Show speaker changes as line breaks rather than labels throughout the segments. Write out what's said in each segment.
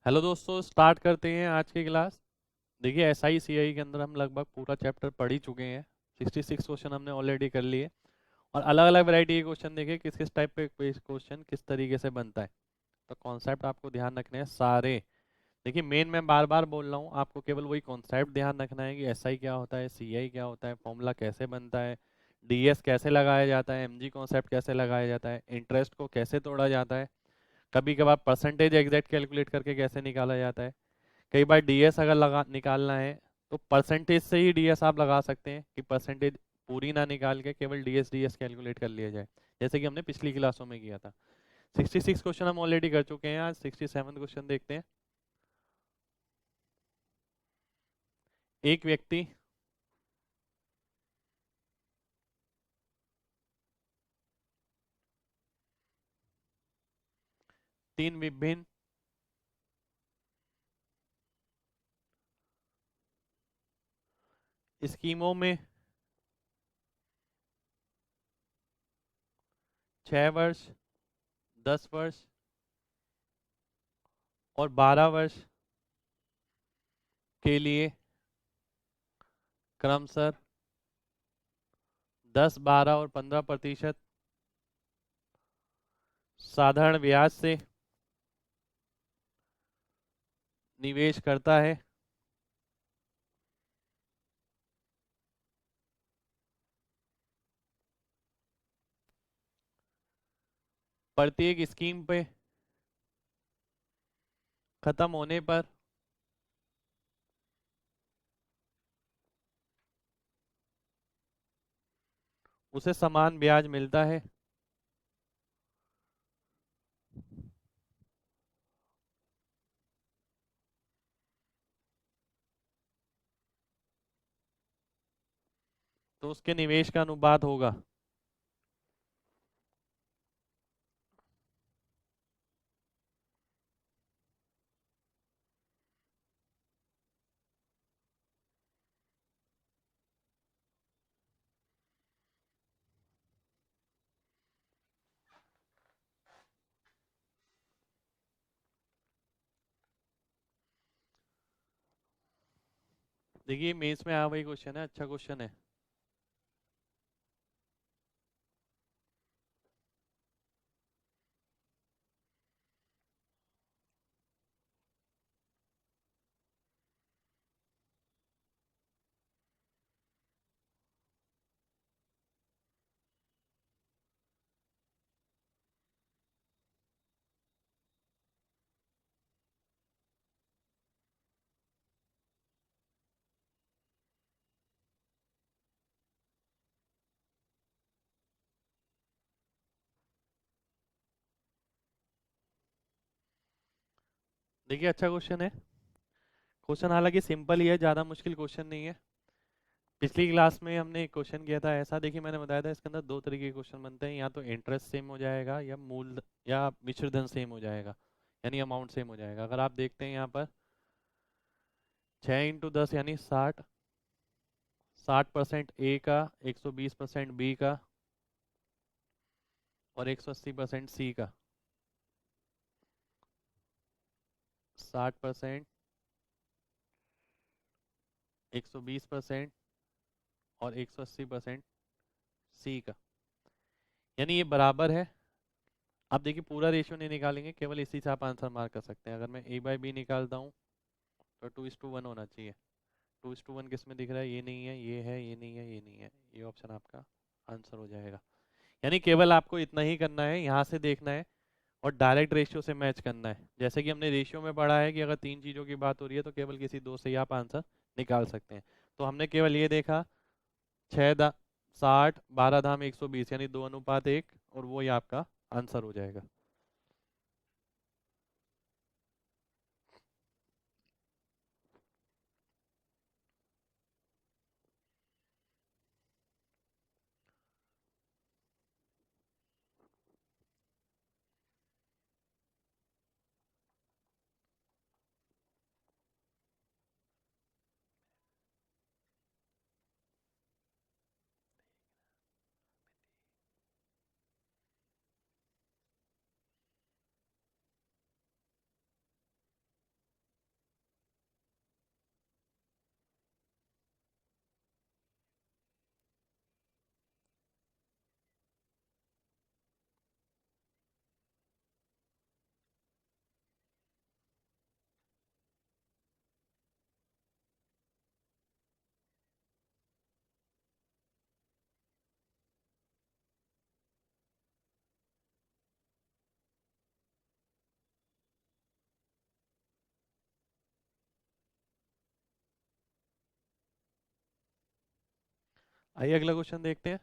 Hello दोस्तों, start करते हैं आज की क्लास। देखिए, एस आई सी आई के अंदर हम लगभग पूरा चैप्टर पढ़ ही चुके हैं। 66 क्वेश्चन हमने ऑलरेडी कर लिए और अलग अलग वैरायटी के क्वेश्चन देखे किस किस टाइप पे क्वेश्चन किस तरीके से बनता है। तो कॉन्सेप्ट आपको ध्यान रखने हैं सारे। देखिए, मेन मैं बार बार बोल रहा हूँ, आपको केवल वही कॉन्सेप्ट ध्यान रखना है कि एस आई क्या होता है, सी आई क्या होता है, फॉर्मूला कैसे बनता है, डी एस कैसे लगाया जाता है, एम जी कॉन्सेप्ट कैसे लगाया जाता है, इंटरेस्ट को कैसे तोड़ा जाता है, कभी कभार परसेंटेज एग्जैक्ट कैलकुलेट करके कैसे निकाला जाता है। कई बार डीएस अगर लगा निकालना है तो परसेंटेज से ही डीएस आप लगा सकते हैं कि परसेंटेज पूरी ना निकाल के केवल डीएस डीएस कैलकुलेट कर लिया जाए, जैसे कि हमने पिछली क्लासों में किया था। 66 क्वेश्चन हम ऑलरेडी कर चुके हैं, आज 67 क्वेश्चन देखते हैं। एक व्यक्ति तीन विभिन्न स्कीमों में 6 वर्ष, 10 वर्ष और 12 वर्ष के लिए क्रमशः 10, 12 और 15% साधारण ब्याज से निवेश करता है। प्रत्येक स्कीम पे खत्म होने पर उसे समान ब्याज मिलता है। तो उसके निवेश का अनुपात होगा। देखिए, मेंस में वही क्वेश्चन है, अच्छा क्वेश्चन है। देखिए, अच्छा क्वेश्चन है। क्वेश्चन हालांकि सिंपल ही है, ज़्यादा मुश्किल क्वेश्चन नहीं है। पिछली क्लास में हमने एक क्वेश्चन किया था ऐसा। देखिए, मैंने बताया था इसके अंदर दो तरीके के क्वेश्चन बनते हैं, या तो इंटरेस्ट सेम हो जाएगा या या मिश्र धन सेम हो जाएगा, यानी अमाउंट सेम हो जाएगा। अगर आप देखते हैं यहाँ पर 6 × 10 यानी 60, 60% ए का, 120% बी का और 180% सी का। 60%, 120% और 180% सी का, यानी ये बराबर है। आप देखिए, पूरा रेशियो नहीं निकालेंगे, केवल इसी से आप आंसर मार्क कर सकते हैं। अगर मैं ए बाई बी निकालता हूँ तो 2:1 होना चाहिए। 2:1 किस में दिख रहा है? ये नहीं है, ये है, ये नहीं है, ये नहीं है, ये ऑप्शन आपका आंसर हो जाएगा। यानी केवल आपको इतना ही करना है, यहाँ से देखना है और डायरेक्ट रेशियो से मैच करना है। जैसे कि हमने रेशियो में पढ़ा है कि अगर तीन चीज़ों की बात हो रही है तो केवल किसी दो से ही आप आंसर निकाल सकते हैं। तो हमने केवल ये देखा, 60, 12/120 यानी 2:1, और वो ही आपका आंसर हो जाएगा। आइए अगला क्वेश्चन देखते हैं।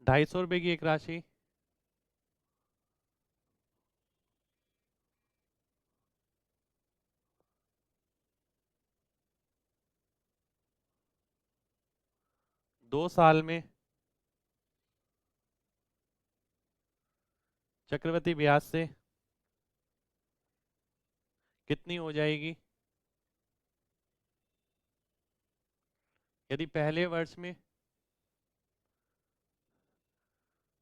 ₹250 की एक राशि 2 साल में चक्रवृद्धि ब्याज से कितनी हो जाएगी? यदि पहले वर्ष में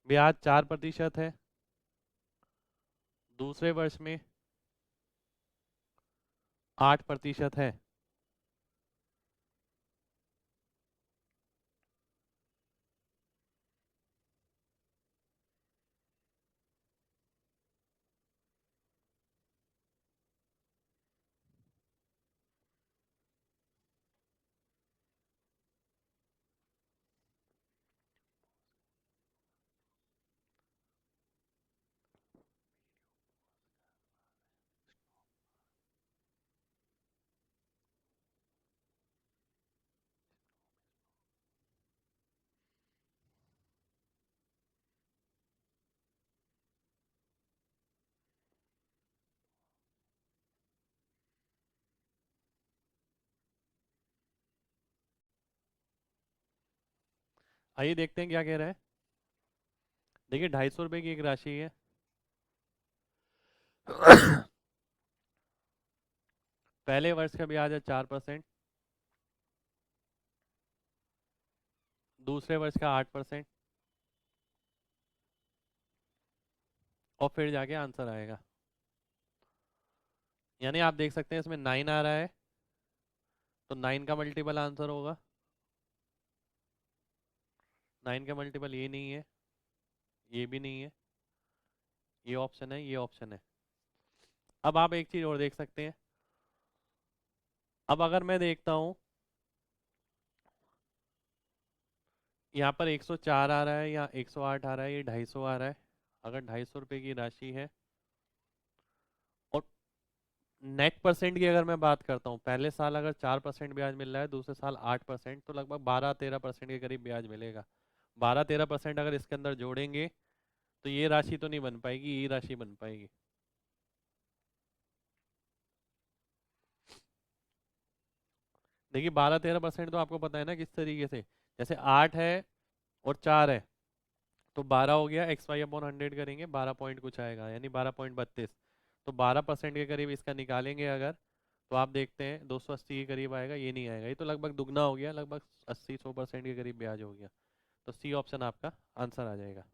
ब्याज 4% है, दूसरे वर्ष में 8% है। आइए देखते हैं क्या कह रहा है। देखिए ₹250 की एक राशि है। पहले वर्ष का ब्याज है 4%, दूसरे वर्ष का 8%, और फिर जाके आंसर आएगा। यानी आप देख सकते हैं इसमें 9 आ रहा है, तो 9 का मल्टीपल आंसर होगा। 9 का मल्टीपल ये नहीं है, ये भी नहीं है, ये ऑप्शन है, ये ऑप्शन है। अब आप एक चीज और देख सकते हैं। अब अगर मैं देखता हूँ यहाँ पर 104 आ रहा है या 108 आ रहा है, ये 250 आ रहा है। अगर ₹250 की राशि है और नेट परसेंट की अगर मैं बात करता हूँ, पहले साल अगर 4% ब्याज मिल रहा है, दूसरे साल 8%, तो लगभग 12-13% के करीब ब्याज मिलेगा। 12-13% अगर इसके अंदर जोड़ेंगे तो ये राशि तो नहीं बन पाएगी, ये राशि बन पाएगी। देखिए 12-13% तो आपको पता है ना किस तरीके से। जैसे 8 है और 4 है, तो 12 हो गया, XY/100 करेंगे, 12 पॉइंट कुछ आएगा, यानी 12.32। तो 12% के करीब इसका निकालेंगे अगर, तो आप देखते हैं 280 के करीब आएगा, ये नहीं आएगा। ये तो लगभग दुगना हो गया, लगभग 80-100% के करीब ब्याज हो गया। तो सी ऑप्शन आपका आंसर आ जाएगा।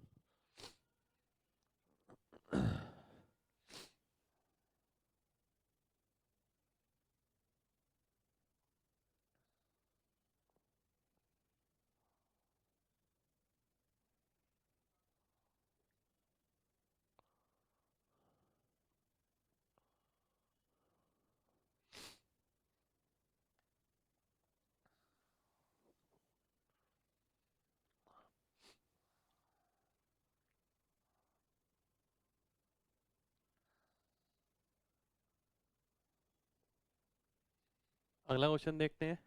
अगला क्वेश्चन देखते हैं।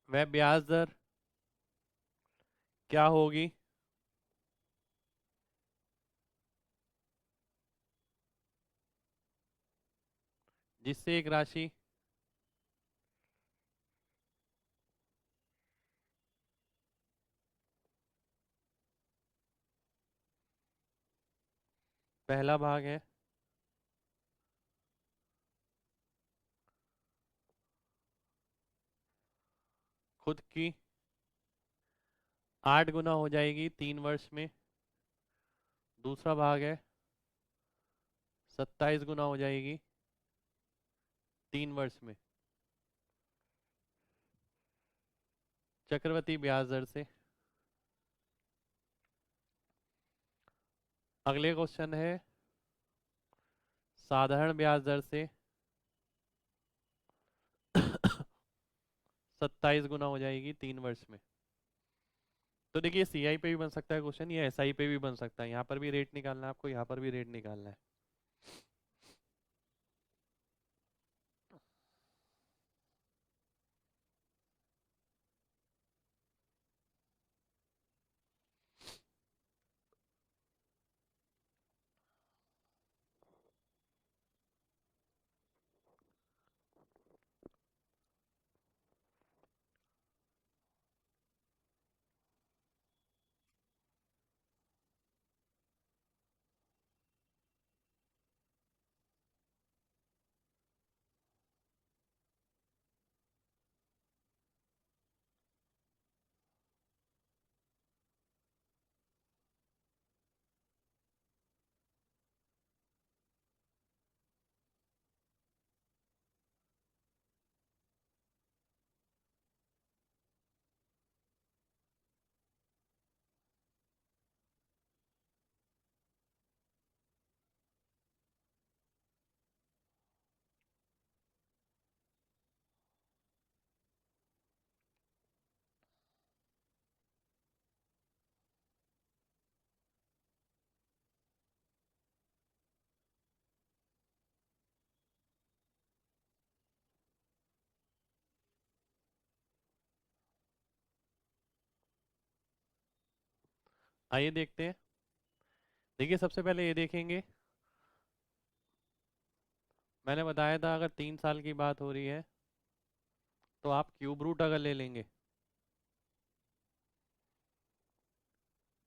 वह ब्याज दर क्या होगी जिससे एक राशि पहला भाग है खुद की 8 गुना हो जाएगी 3 वर्ष में, दूसरा भाग है 27 गुना हो जाएगी 3 वर्ष में। चक्रवृद्धि ब्याज दर से। अगले क्वेश्चन है साधारण ब्याज दर से 27 गुना हो जाएगी 3 वर्ष में। तो देखिए सीआई पे भी बन सकता है क्वेश्चन, या एसआई पे भी बन सकता है। यहाँ पर भी रेट निकालना है आपको, यहाँ पर भी रेट निकालना है। आइए देखते हैं। देखिए सबसे पहले ये देखेंगे, मैंने बताया था अगर 3 साल की बात हो रही है तो आप क्यूब रूट अगर ले लेंगे,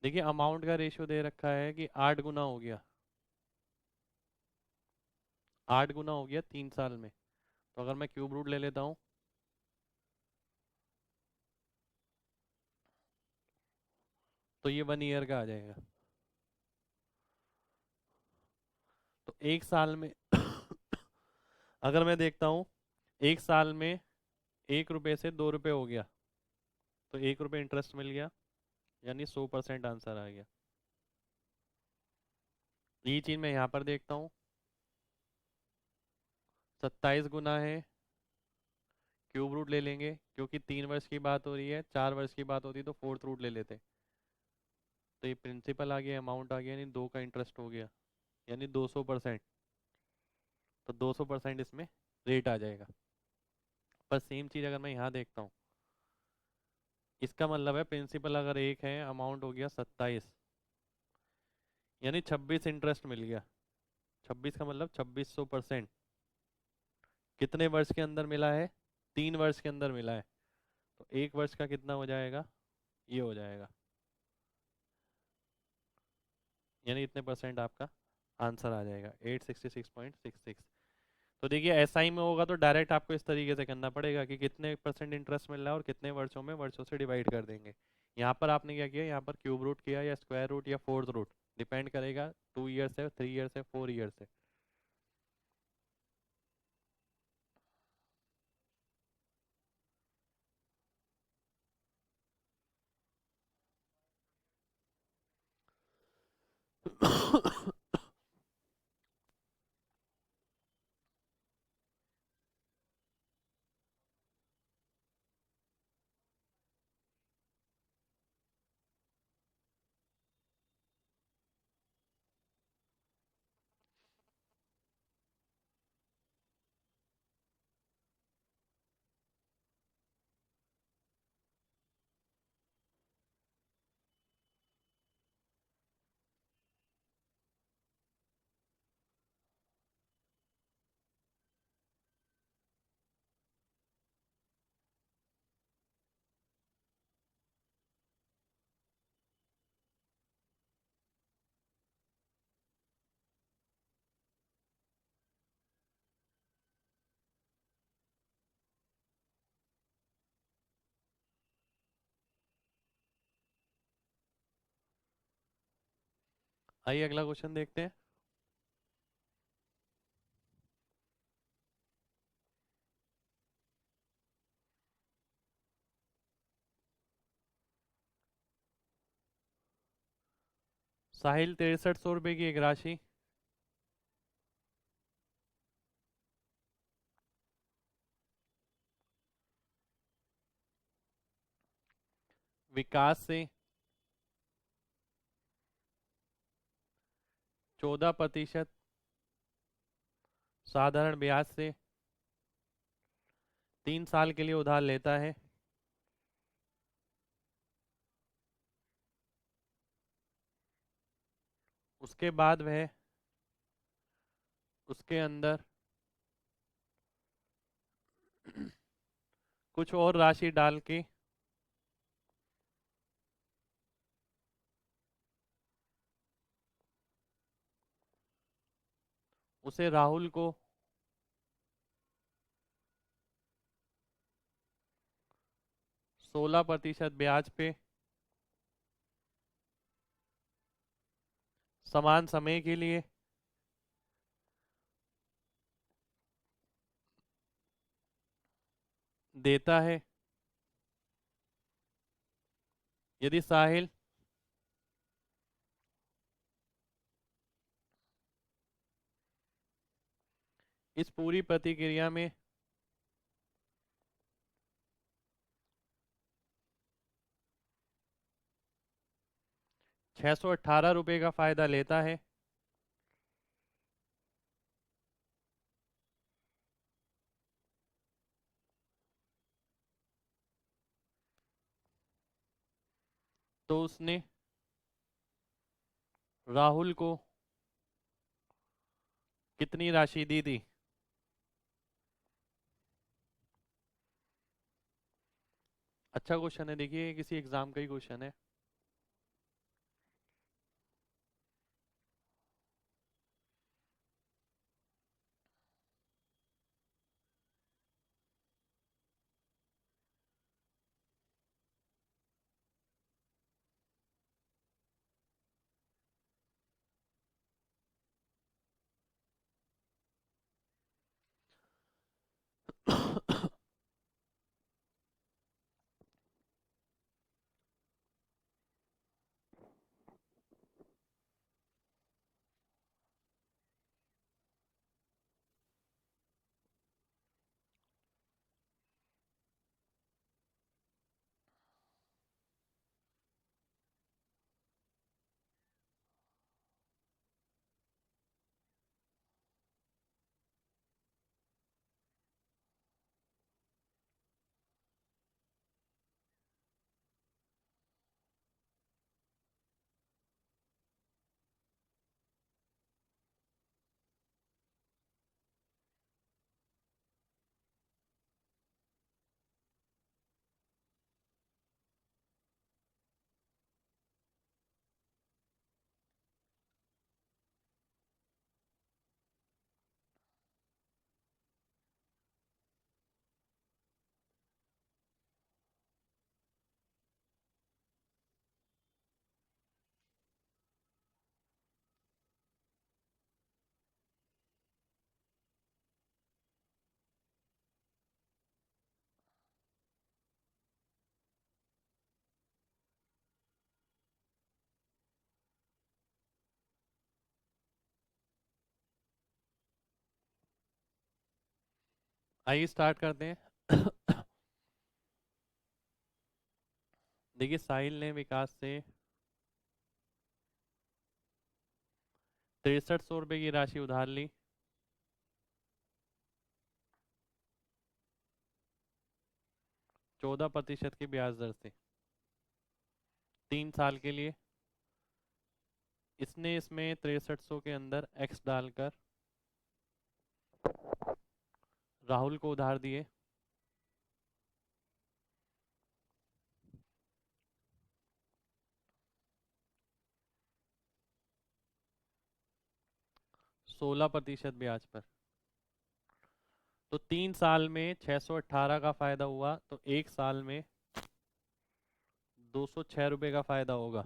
देखिए अमाउंट का रेशियो दे रखा है कि 8 गुना हो गया, 8 गुना हो गया 3 साल में। तो अगर मैं क्यूब रूट ले लेता हूँ तो ये 1 ईयर का आ जाएगा। तो 1 साल में अगर मैं देखता हूँ 1 साल में 1 रुपये से 2 रुपये हो गया, तो 1 रुपये इंटरेस्ट मिल गया, यानी 100% आंसर आ गया। ये चीज़ मैं यहाँ पर देखता हूँ 27 गुना है, क्यूब रूट ले लेंगे क्योंकि 3 वर्ष की बात हो रही है, 4 वर्ष की बात होती तो फोर्थ रूट ले लेते। तो ये प्रिंसिपल आ गया, अमाउंट आ गया, यानी 2 का इंटरेस्ट हो गया, यानी 200%। तो 200% इसमें रेट आ जाएगा। पर सेम चीज़ अगर मैं यहाँ देखता हूँ, इसका मतलब है प्रिंसिपल अगर 1 है, अमाउंट हो गया 27, यानी 26 इंटरेस्ट मिल गया। 26 का मतलब 2600%। कितने वर्ष के अंदर मिला है? 3 वर्ष के अंदर मिला है। तो 1 वर्ष का कितना हो जाएगा? ये हो जाएगा, यानी इतने परसेंट आपका आंसर आ जाएगा 866.66। तो देखिए एसआई में होगा तो डायरेक्ट आपको इस तरीके से करना पड़ेगा कि कितने परसेंट इंटरेस्ट मिल रहा है और कितने वर्षों में, वर्षों से डिवाइड कर देंगे। यहाँ पर आपने क्या किया, यहाँ पर क्यूब रूट किया या स्क्वायर रूट या फोर्थ रूट, डिपेंड करेगा 2 ईयर्स है, 3 ईयर्स है, 4 ईयर्स है। आइए अगला क्वेश्चन देखते हैं। साहिल 6300 रुपये की एक राशि विकास से 14% साधारण ब्याज से 3 साल के लिए उधार लेता है। उसके बाद वह उसके अंदर कुछ और राशि डाल के उसे राहुल को 16% ब्याज पे समान समय के लिए देता है। यदि साहिल इस पूरी प्रतिक्रिया में 618 रुपये का फायदा लेता है तो उसने राहुल को कितनी राशि दी थी? अच्छा क्वेश्चन है, देखिए ये किसी एग्जाम का ही क्वेश्चन है। आइए स्टार्ट करते हैं। देखिए साहिल ने विकास से 6300 रुपये की राशि उधार ली। 14% की ब्याज दर से 3 साल के लिए। इसने इसमें 6300 के अंदर एक्स डालकर राहुल को उधार दिए। सोलह प्रतिशत ब्याज पर। तो 3 साल में 618 का फायदा हुआ, तो 1 साल में 206 रुपये का फायदा होगा।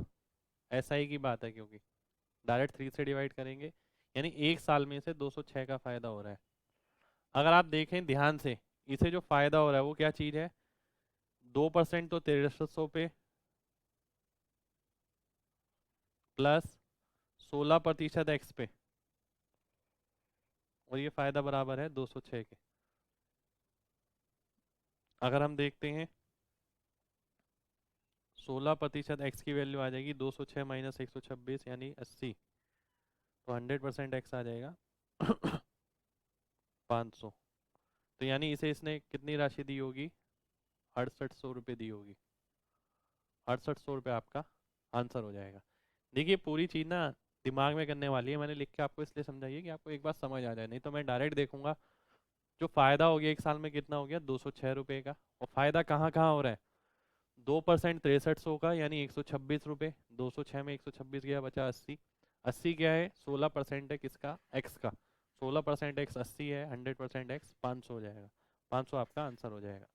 ऐसा ही की बात है, क्योंकि डायरेक्ट 3 से डिवाइड करेंगे, यानी 1 साल में से 206 का फायदा हो रहा है। अगर आप देखें ध्यान से, इसे जो फायदा हो रहा है वो क्या चीज़ है? 2% तो 6300 पे, प्लस 16% एक्स पे, और ये फायदा बराबर है 206 के। अगर हम देखते हैं 16% एक्स की वैल्यू आ जाएगी 206 माइनस 126 यानी 80, तो 100% एक्स आ जाएगा 500। तो यानी इसे इसने कितनी राशि दी होगी, 6800 रुपये दी होगी। 6800 रुपये आपका आंसर हो जाएगा। देखिए पूरी चीज़ ना दिमाग में करने वाली है, मैंने लिख के आपको इसलिए समझाइए कि आपको एक बात समझ आ जाए, नहीं तो मैं डायरेक्ट देखूंगा जो फायदा हो गया एक साल में कितना हो गया 206 रुपये का, और फायदा कहाँ कहाँ हो रहा है, 2% 6300 का यानी 126 रुपये, 206 में 126 गया बचा 80। 80 क्या है, 16% है किसका, एक्स का। 16% एक्स 80 है, 100% एक्स 500 हो जाएगा। 500 आपका आंसर हो जाएगा।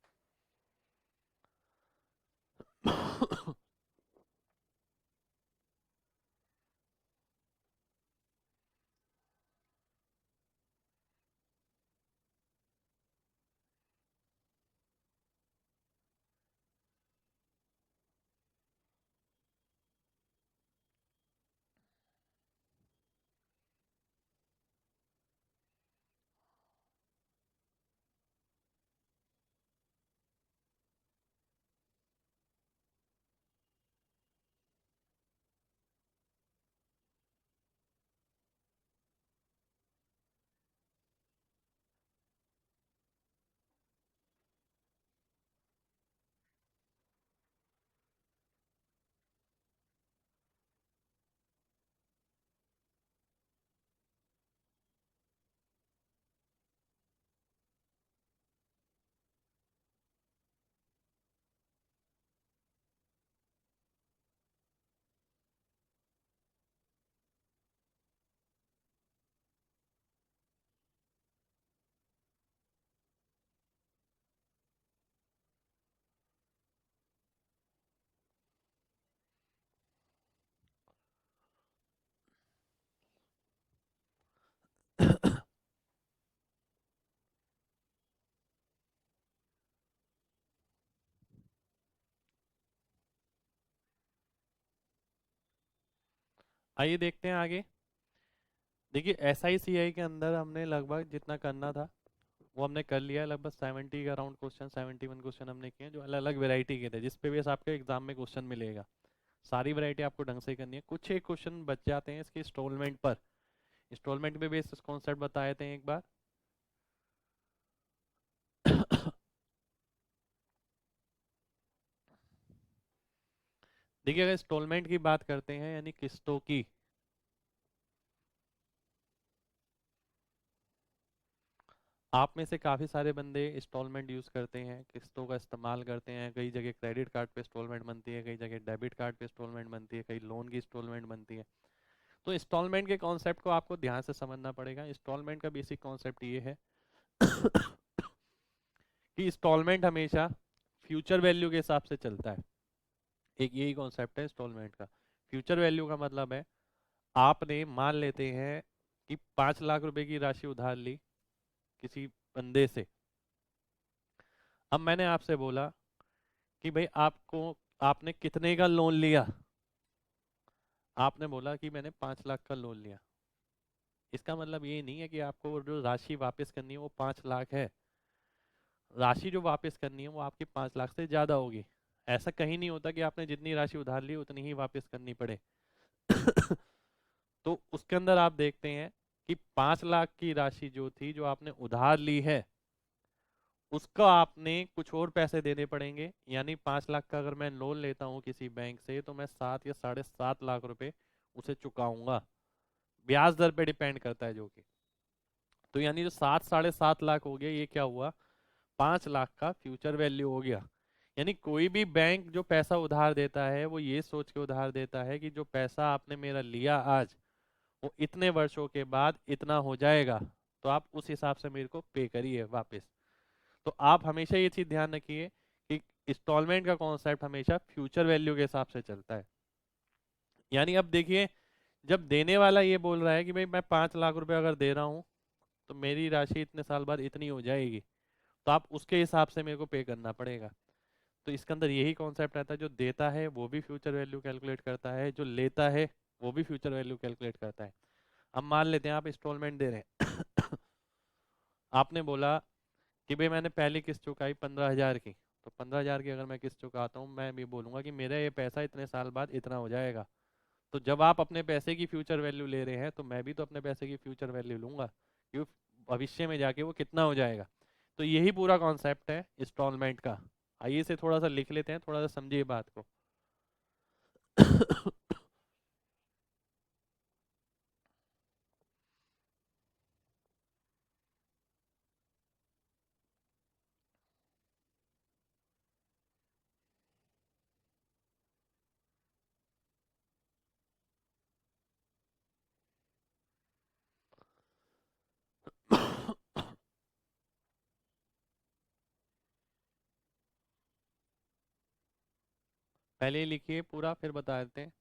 आइए देखते हैं आगे। देखिए एस आई सी आई के अंदर हमने लगभग जितना करना था वो हमने कर लिया है। लगभग 70 का अराउंड क्वेश्चन, 71 क्वेश्चन हमने किए हैं जो अलग अलग वैरायटी के थे, जिस पे भी आपके एग्जाम में क्वेश्चन मिलेगा। सारी वैरायटी आपको ढंग से करनी है। कुछ एक क्वेश्चन बच जाते हैं इसके इंस्टॉलमेंट पर। इंस्टॉलमेंट पे भी इस कॉन्सेप्ट बताए थे एक बार। देखिए अगर इंस्टॉलमेंट की बात करते हैं यानी किस्तों की, आप में से काफ़ी सारे बंदे इंस्टॉलमेंट यूज़ करते हैं, किस्तों का इस्तेमाल करते हैं। कई जगह क्रेडिट कार्ड पे इंस्टॉलमेंट बनती है, कई जगह डेबिट कार्ड पे इंस्टॉलमेंट बनती है, कई लोन की इंस्टॉलमेंट बनती है। तो इंस्टॉलमेंट के कॉन्सेप्ट को आपको ध्यान से समझना पड़ेगा। इंस्टॉलमेंट का बेसिक कॉन्सेप्ट ये है कि इंस्टॉलमेंट हमेशा फ्यूचर वैल्यू के हिसाब से चलता है। एक यही कॉन्सेप्ट है इंस्टॉलमेंट का। फ्यूचर वैल्यू का मतलब है आपने मान लेते हैं कि 5 लाख रुपए की राशि उधार ली किसी बंदे से। अब मैंने आपसे बोला कि भाई आपको, आपने कितने का लोन लिया, आपने बोला कि मैंने 5 लाख का लोन लिया। इसका मतलब ये नहीं है कि आपको जो राशि वापस करनी है वो 5 लाख है। राशि जो वापस करनी है वो आपकी 5 लाख से ज्यादा होगी। ऐसा कहीं नहीं होता कि आपने जितनी राशि उधार ली उतनी ही वापस करनी पड़े। तो उसके अंदर आप देखते हैं कि 5 लाख की राशि जो थी जो आपने उधार ली है उसका आपने कुछ और पैसे देने पड़ेंगे। यानी 5 लाख का अगर मैं लोन लेता हूँ किसी बैंक से तो मैं 7 या 7.5 लाख रुपए उसे चुकाऊंगा। ब्याज दर पे डिपेंड करता है जो कि। तो यानी जो 7 साढ़े 7 लाख हो गया ये क्या हुआ, 5 लाख का फ्यूचर वैल्यू हो गया। यानी कोई भी बैंक जो पैसा उधार देता है वो ये सोच के उधार देता है कि जो पैसा आपने मेरा लिया आज वो इतने वर्षों के बाद इतना हो जाएगा, तो आप उस हिसाब से मेरे को पे करिए वापस। तो आप हमेशा ये चीज ध्यान रखिए कि इंस्टॉलमेंट का कॉन्सेप्ट हमेशा फ्यूचर वैल्यू के हिसाब से चलता है। यानी अब देखिए जब देने वाला ये बोल रहा है कि भाई मैं 5 लाख रुपए अगर दे रहा हूँ तो मेरी राशि इतने साल बाद इतनी हो जाएगी, तो आप उसके हिसाब से मेरे को पे करना पड़ेगा। तो इसके अंदर यही कॉन्सेप्ट रहता है, जो देता है वो भी फ्यूचर वैल्यू कैलकुलेट करता है, जो लेता है वो भी फ्यूचर वैल्यू कैलकुलेट करता है। अब मान लेते हैं आप इंस्टॉलमेंट दे रहे हैं आपने बोला कि भाई मैंने पहली किस्त चुकाई 15,000 की, तो 15,000 की अगर मैं किस्त चुकाता हूँ, मैं भी बोलूंगा कि मेरा ये पैसा इतने साल बाद इतना हो जाएगा। तो जब आप अपने पैसे की फ्यूचर वैल्यू ले रहे हैं, तो मैं भी तो अपने पैसे की फ्यूचर वैल्यू लूंगा कि भविष्य में जाके वो कितना हो जाएगा। तो यही पूरा कॉन्सेप्ट है इंस्टॉलमेंट का। आइए इसे थोड़ा सा लिख लेते हैं, थोड़ा सा समझिए बात को। पहले ही लिखिए पूरा, फिर बता देते हैं।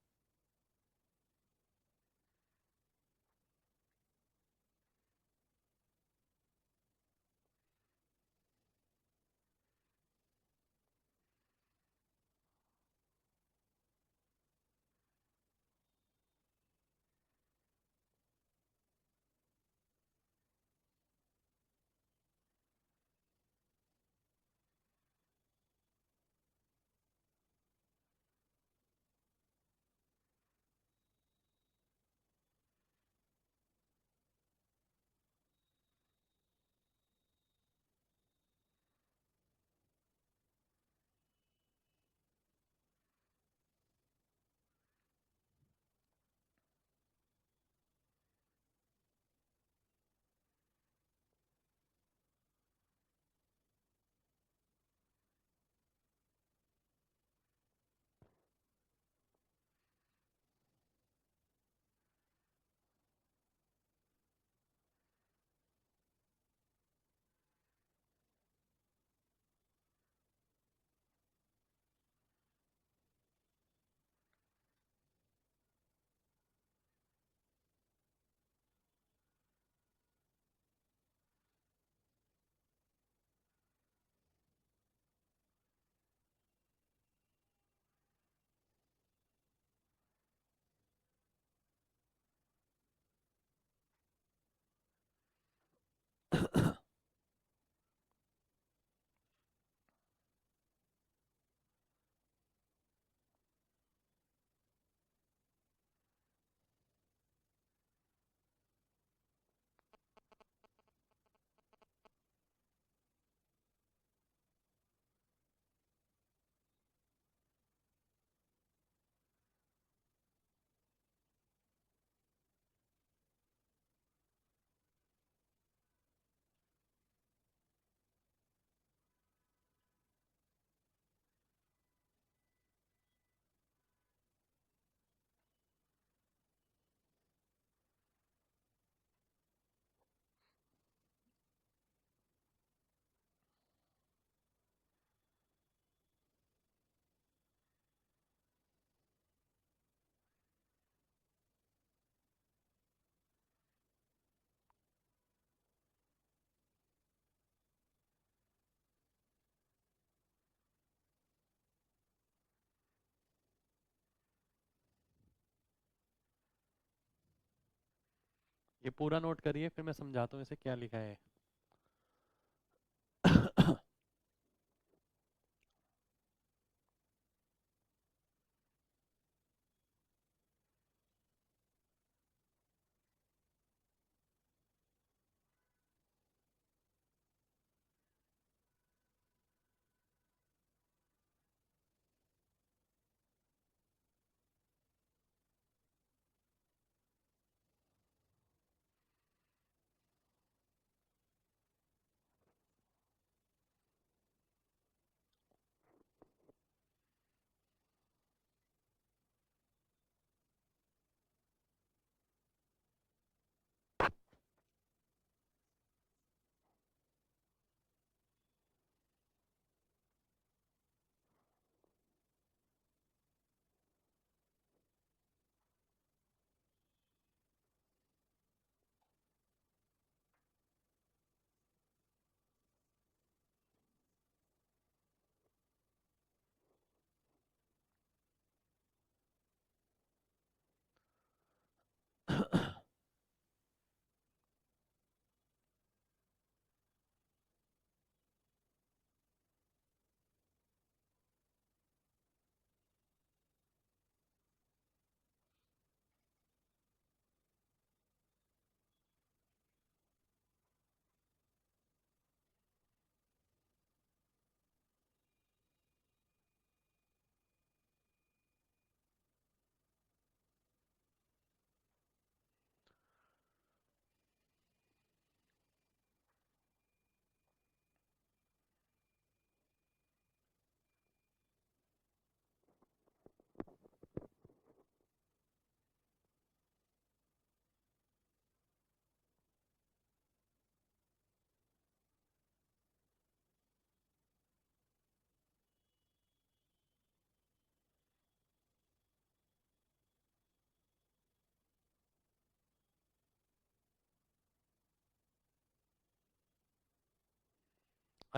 ये पूरा नोट करिए, फिर मैं समझाता हूँ इसे क्या लिखा है।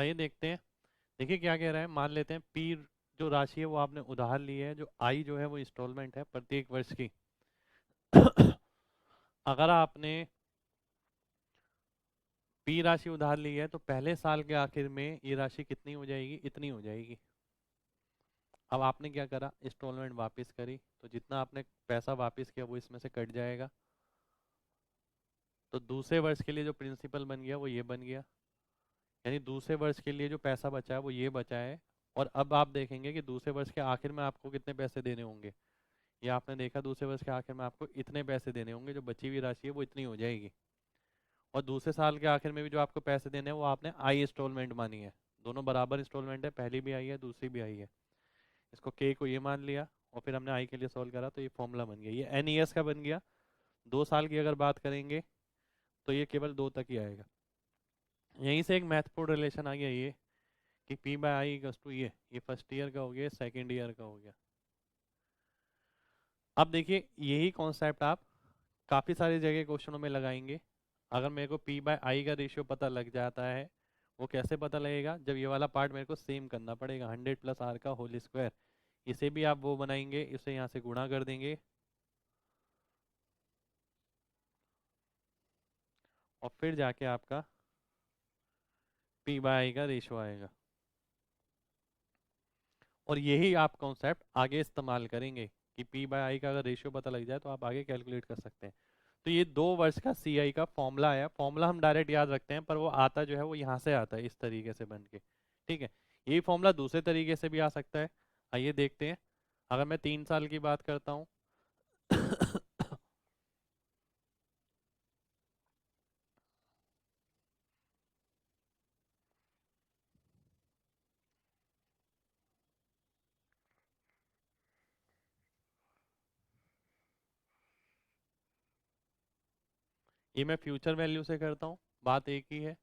आइए देखते हैं। देखिए क्या कह रहा है, मान लेते हैं पी जो राशि है वो आपने उधार ली है, जो आई जो है वो इंस्टॉलमेंट है प्रत्येक वर्ष की। अगर आपने पी राशि उधार ली है तो पहले साल के आखिर में ये राशि कितनी हो जाएगी, इतनी हो जाएगी। अब आपने क्या करा, इंस्टॉलमेंट वापस करी, तो जितना आपने पैसा वापस किया वो इसमें से कट जाएगा। तो दूसरे वर्ष के लिए जो प्रिंसिपल बन गया वो ये बन गया, यानी दूसरे वर्ष के लिए जो पैसा बचा है वो ये बचा है। और अब आप देखेंगे कि दूसरे वर्ष के आखिर में आपको कितने पैसे देने होंगे। ये आपने देखा दूसरे वर्ष के आखिर में आपको इतने पैसे देने होंगे, जो बची हुई राशि है वो इतनी हो जाएगी। और दूसरे साल के आखिर में भी जो आपको पैसे देने हैं वो आपने आई इंस्टॉलमेंट मानी है। दोनों बराबर इंस्टॉलमेंट है, पहली भी आई है दूसरी भी आई है। इसको के को ये मान लिया और फिर हमने आई के लिए सॉल्व करा, तो ये फॉर्मूला बन गया, ये एनईएस का बन गया। 2 साल की अगर बात करेंगे तो ये केवल 2 तक ही आएगा। यहीं से एक महत्वपूर्ण रिलेशन आ गया ये कि P by I equals to ये फर्स्ट ईयर का हो गया, सेकेंड ईयर का हो गया। अब देखिए यही कॉन्सेप्ट आप काफ़ी सारी जगह क्वेश्चनों में लगाएंगे। अगर मेरे को पी बाय आई का रेशियो पता लग जाता है, वो कैसे पता लगेगा, जब ये वाला पार्ट मेरे को सेम करना पड़ेगा 100 + r का होल स्क्वायर। इसे भी आप वो बनाएंगे, इसे यहाँ से गुणा कर देंगे और फिर जाके आपका पी बाय आई का रेशियो आएगा। और यही आप कॉन्सेप्ट आगे इस्तेमाल करेंगे कि पी बाय आई का अगर रेशियो पता लग जाए तो आप आगे कैलकुलेट कर सकते हैं। तो ये 2 वर्ष का सी आई का फॉर्मूला है। फॉर्मूला हम डायरेक्ट याद रखते हैं, पर वो आता जो है वो यहाँ से आता है इस तरीके से बन के। ठीक है, यही फॉर्मूला दूसरे तरीके से भी आ सकता है। आइए देखते हैं। अगर मैं 3 साल की बात करता हूँ ये मैं फ्यूचर वैल्यू से करता हूँ, बात एक ही है।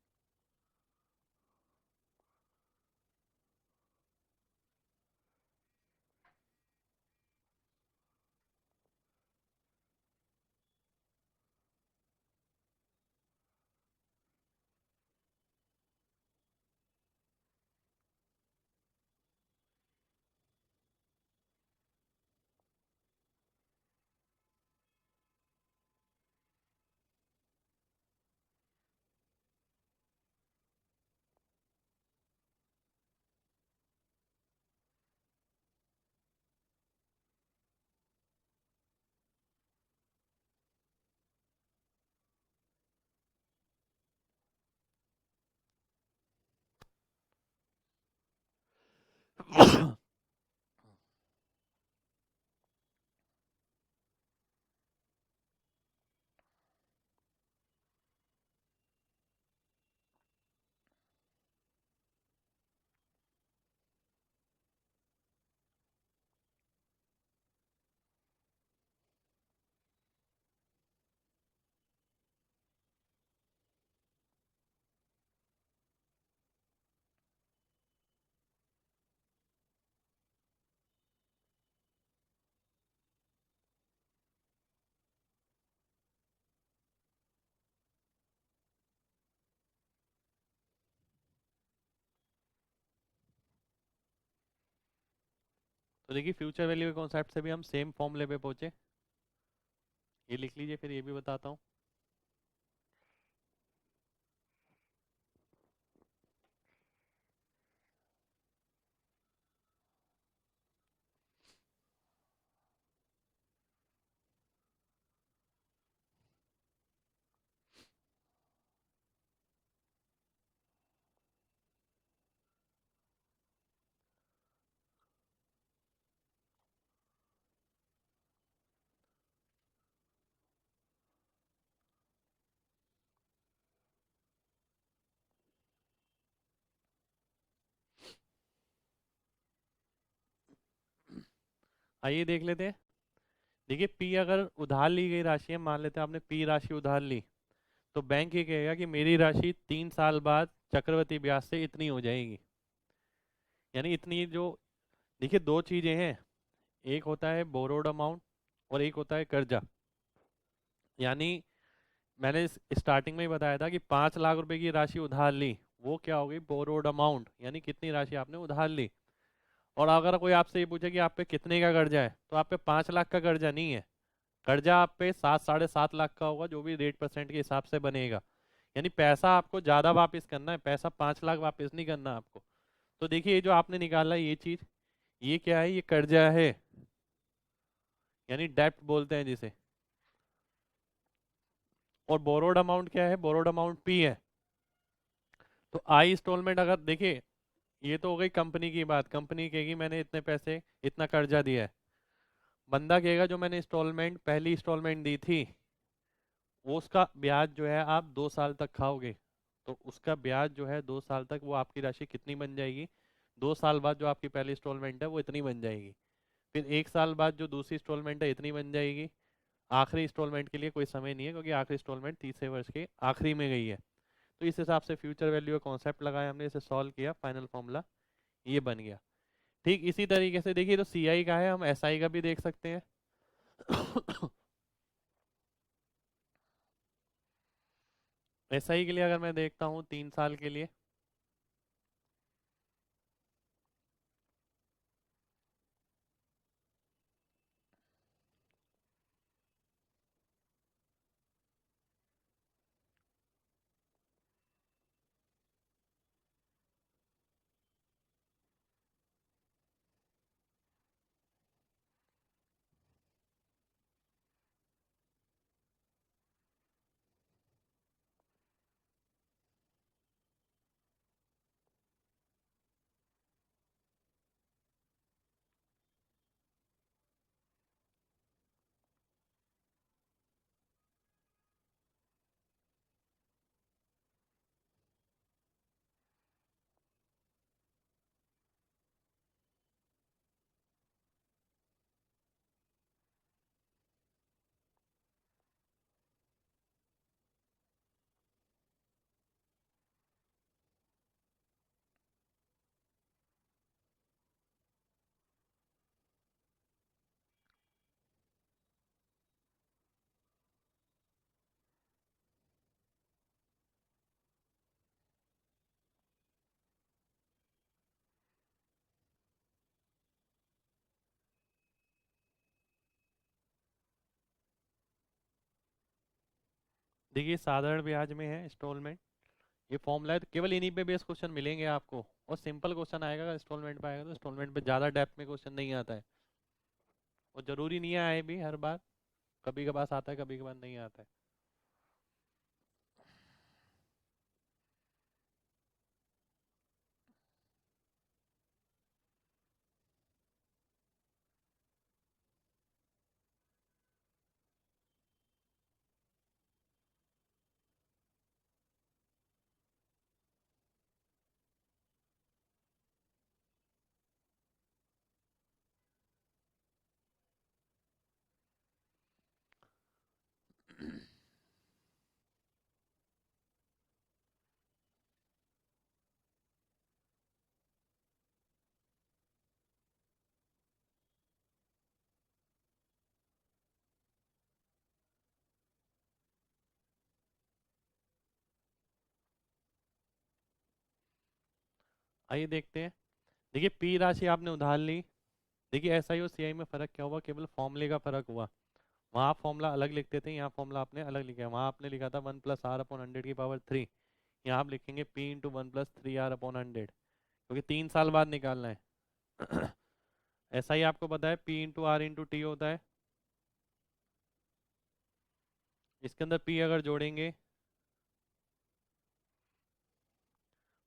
तो देखिए फ्यूचर वैल्यू के कॉन्सेप्ट से भी हम सेम फॉर्मूले पे पहुंचे। ये लिख लीजिए, फिर ये भी बताता हूँ। आइए देख लेते हैं। देखिए पी अगर उधार ली गई राशि है, मान लेते हैं आपने पी राशि उधार ली, तो बैंक ये कहेगा कि मेरी राशि 3 साल बाद चक्रवृद्धि ब्याज से इतनी हो जाएगी। यानी इतनी जो, देखिए दो चीजें हैं, एक होता है बोरोड अमाउंट और एक होता है कर्जा। यानी मैंने स्टार्टिंग में ही बताया था कि 5 लाख रुपए की राशि उधार ली वो क्या होगी, बोरोड अमाउंट, यानी कितनी राशि आपने उधार ली। और अगर कोई आपसे ये पूछे कि आप पे कितने का कर्जा है, तो आप पे 5 लाख का कर्जा नहीं है। कर्जा आप पे 7 साढ़े 7 लाख का होगा, जो भी रेट परसेंट के हिसाब से बनेगा। यानी पैसा आपको ज्यादा वापस करना है, पैसा 5 लाख वापस नहीं करना आपको। तो देखिए ये जो आपने निकाला ये चीज, ये क्या है, ये कर्जा है, यानी डेप्ट बोलते हैं जिसे। और बोरोड अमाउंट क्या है, बोरोड अमाउंट पी है। तो आई इंस्टॉलमेंट अगर देखिए, ये तो हो गई कंपनी की बात, कंपनी कहेगी मैंने इतने पैसे इतना कर्जा दिया है। बंदा कहेगा जो मैंने इंस्टॉलमेंट पहली इंस्टॉलमेंट दी थी, वो उसका ब्याज जो है आप 2 साल तक खाओगे। तो उसका ब्याज जो है 2 साल तक, वो आपकी राशि कितनी बन जाएगी, 2 साल बाद जो आपकी पहली इंस्टॉलमेंट है वो इतनी बन जाएगी। फिर 1 साल बाद जो दूसरी इंस्टॉलमेंट है इतनी बन जाएगी। आखिरी इंस्टॉलमेंट के लिए कोई समय नहीं है, क्योंकि आखिरी इंस्टॉलमेंट तीसरे वर्ष के आखिरी में गई है। तो इस हिसाब से फ्यूचर वैल्यू का कॉन्सेप्ट लगाया हमने, इसे सॉल्व किया, फाइनल फॉर्मूला ये बन गया। ठीक इसी तरीके से देखिए, तो सी आई का है, हम एस आई का भी देख सकते हैं। एस आई के लिए अगर मैं देखता हूँ 3 साल के लिए, देखिए साधारण ब्याज में है इंस्टॉलमेंट, ये फॉर्मूला है, तो केवल इन्हीं पे बेस क्वेश्चन मिलेंगे आपको। और सिंपल क्वेश्चन आएगा, अगर इंस्टॉलमेंट पे आएगा तो इंस्टॉलमेंट पे ज़्यादा डेप्थ में क्वेश्चन नहीं आता है। और ज़रूरी नहीं है आए भी हर बार, कभी कभार आता है, कभी कभार नहीं आता है। आइए देखते हैं। देखिए पी राशि आपने उधार ली। देखिए एस आई और सी आई में फ़र्क क्या हुआ, केवल फॉर्मूले का फ़र्क हुआ। वहाँ आप फॉर्मूला अलग लिखते थे, यहाँ फॉर्मूला आपने अलग लिखा है। वहाँ आपने लिखा था 1+r/100⁻3, यहाँ आप लिखेंगे p × 1+3r/100, क्योंकि 3 साल बाद निकालना है। ऐसा ही आपको पता है p × r × t होता है। इसके अंदर p अगर जोड़ेंगे